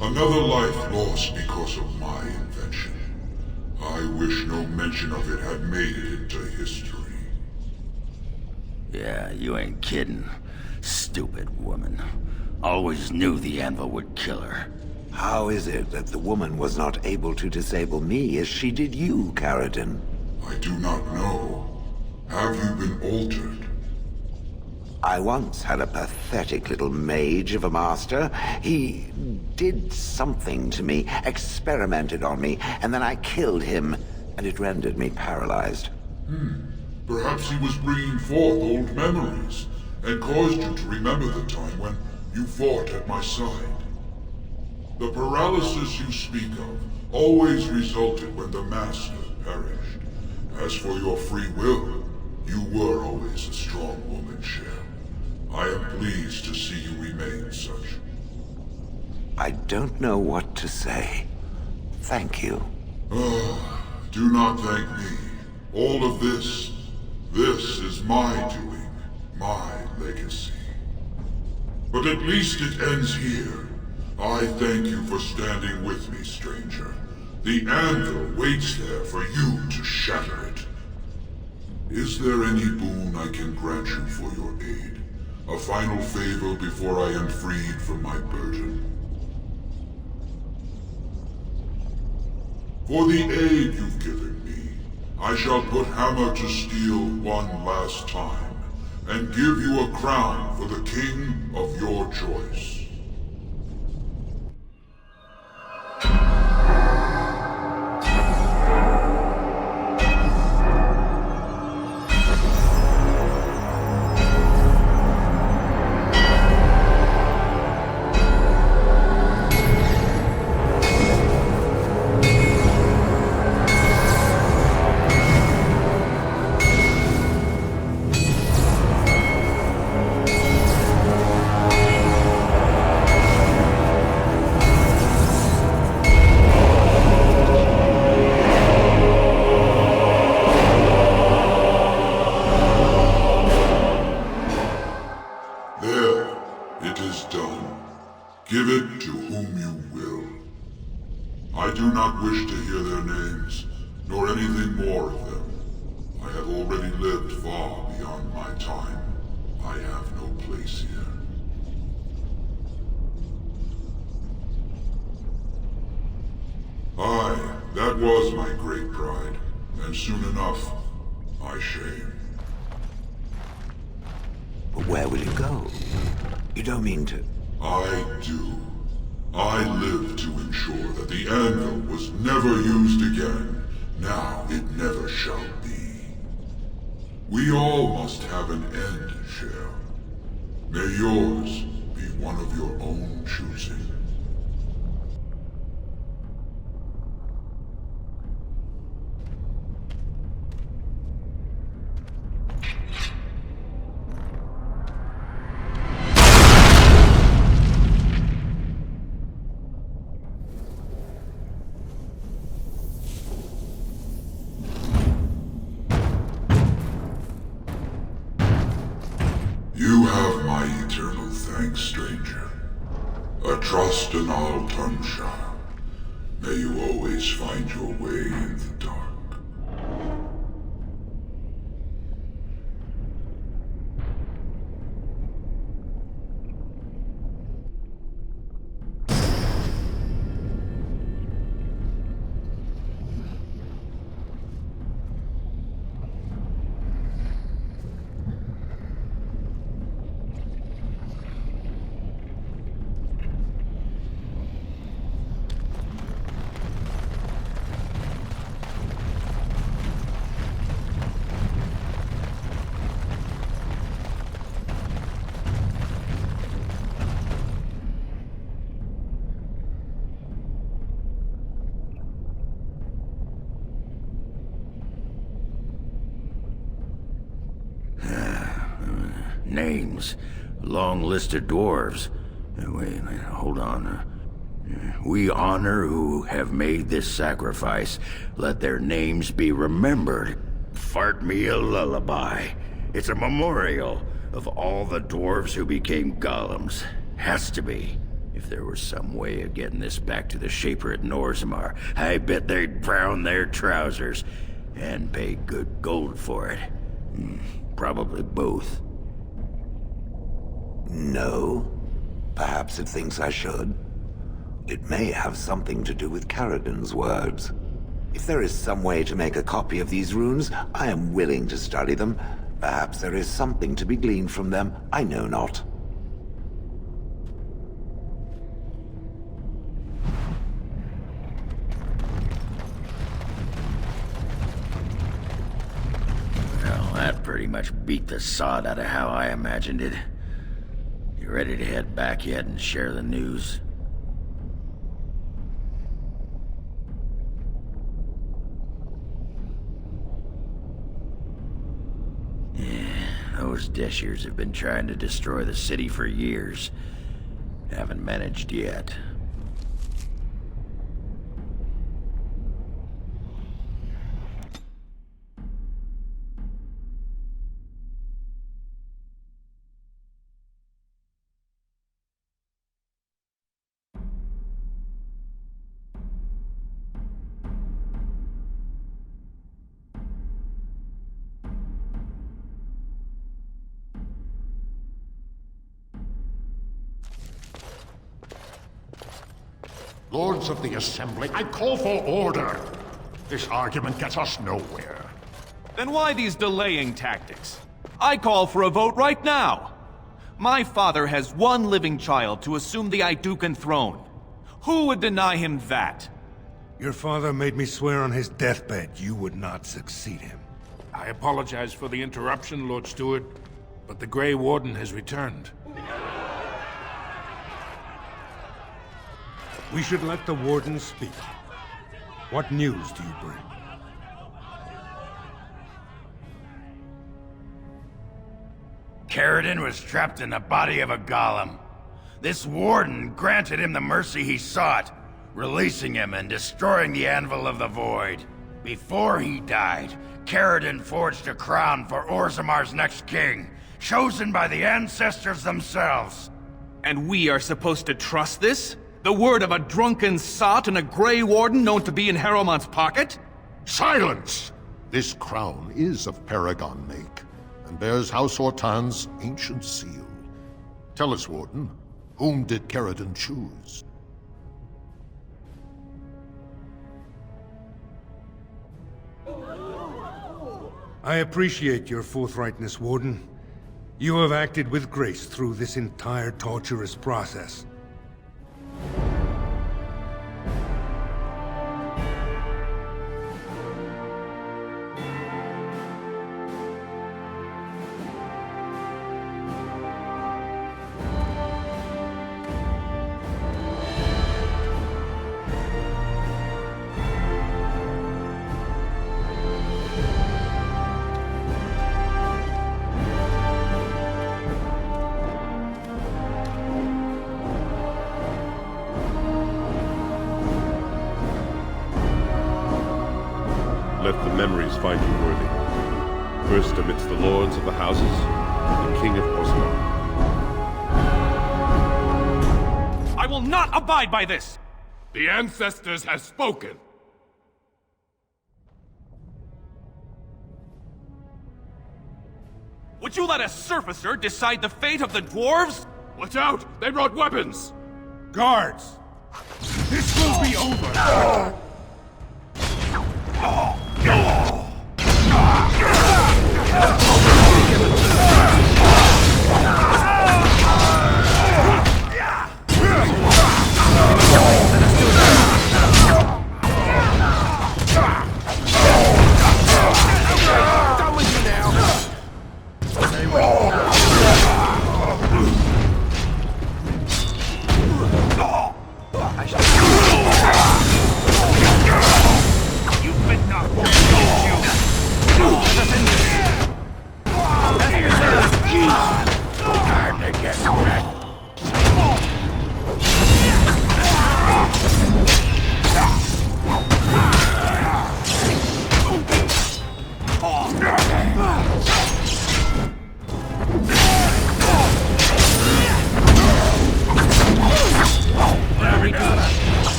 Another life lost because of my invention. I wish no mention of it had made it into history. Yeah, you ain't kidding. Stupid woman. Always knew the anvil would kill her. How is it that the woman was not able to disable me as she did you, Caradon? I do not know. Have you been altered? I once had a pathetic little mage of a master. He did something to me, experimented on me, and then I killed him, and it rendered me paralyzed. Perhaps he was bringing forth old memories, and caused you to remember the time when you fought at my side. The paralysis you speak of always resulted when the Master perished. As for your free will, you were always a strong woman, Shell. I am pleased to see you remain such. I don't know what to say. Thank you. Do not thank me. All of this is my doing, my legacy. But at least it ends here. I thank you for standing with me, stranger. The anvil waits there for you to shatter it. Is there any boon I can grant you for your aid? A final favor before I am freed from my burden? For the aid you've given me, I shall put hammer to steel one last time, and give you a crown for the king of your choice. Give it to whom you will. I do not wish to hear their names, nor anything more of them. I have already lived far beyond my time. I have no place here. Aye, that was my great pride, and soon enough, my shame. But where will you go? You don't mean to... I do. I live to ensure that the anvil was never used again. Now it never shall be. We all must have an end, Cher. May yours be one of your own choosing. You have my eternal thanks, stranger. A trust and all tongue shall. May you always find your way in the dark. Names. Long list of dwarves. Wait, hold on. We honor who have made this sacrifice. Let their names be remembered. Fart me a lullaby. It's a memorial of all the dwarves who became golems. Has to be. If there was some way of getting this back to the Shaper at Orzammar, I bet they'd brown their trousers. And pay good gold for it. Probably both. No. Perhaps it thinks I should. It may have something to do with Paragons' words. If there is some way to make a copy of these runes, I am willing to study them. Perhaps there is something to be gleaned from them, I know not. Well, that pretty much beat the sod out of how I imagined it. You ready to head back yet and share the news? Those Deshers have been trying to destroy the city for years. Haven't managed yet. Lords of the Assembly, I call for order. This argument gets us nowhere. Then why these delaying tactics? I call for a vote right now. My father has one living child to assume the Idukan throne. Who would deny him that? Your father made me swear on his deathbed you would not succeed him. I apologize for the interruption, Lord Steward, but the Grey Warden has returned. We should let the Warden speak. What news do you bring? Caradon was trapped in the body of a golem. This Warden granted him the mercy he sought, releasing him and destroying the Anvil of the Void. Before he died, Caradon forged a crown for Orzammar's next king, chosen by the ancestors themselves. And we are supposed to trust this? The word of a drunken sot and a Grey Warden known to be in Harrowmont's pocket? Silence! This crown is of Paragon make, and bears House Ortan's ancient seal. Tell us, Warden, whom did Caradon choose? I appreciate your forthrightness, Warden. You have acted with grace through this entire torturous process. Let the memories find you worthy. First amidst the lords of the houses, the King of Orzammar. I will not abide by this! The ancestors have spoken. Would you let a surfacer decide the fate of the dwarves? Watch out! They brought weapons! Guards! This will be over!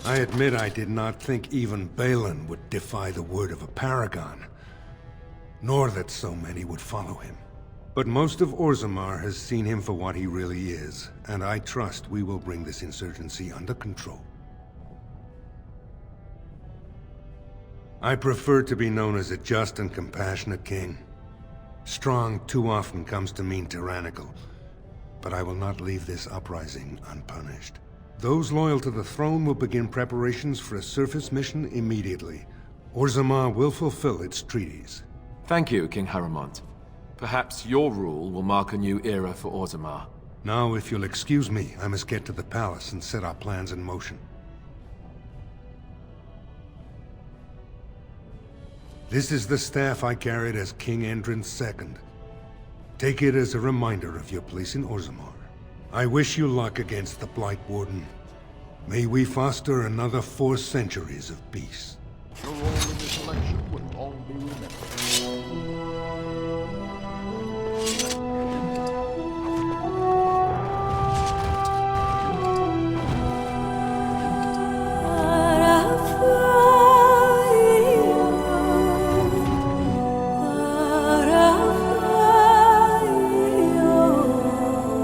I admit I did not think even Balin would defy the word of a Paragon. nor that so many would follow him. But most of Orzammar has seen him for what he really is, and I trust we will bring this insurgency under control. I prefer to be known as a just and compassionate king. Strong too often comes to mean tyrannical, but I will not leave this uprising unpunished. Those loyal to the throne will begin preparations for a surface mission immediately. Orzammar will fulfill its treaties. Thank you, King Haramont. Perhaps your rule will mark a new era for Orzammar. Now, if you'll excuse me, I must get to the palace and set our plans in motion. This is the staff I carried as King Endrin's II. Take it as a reminder of your place in Orzammar. I wish you luck against the Blight Warden. May we foster another 4 centuries of peace. Your role in this election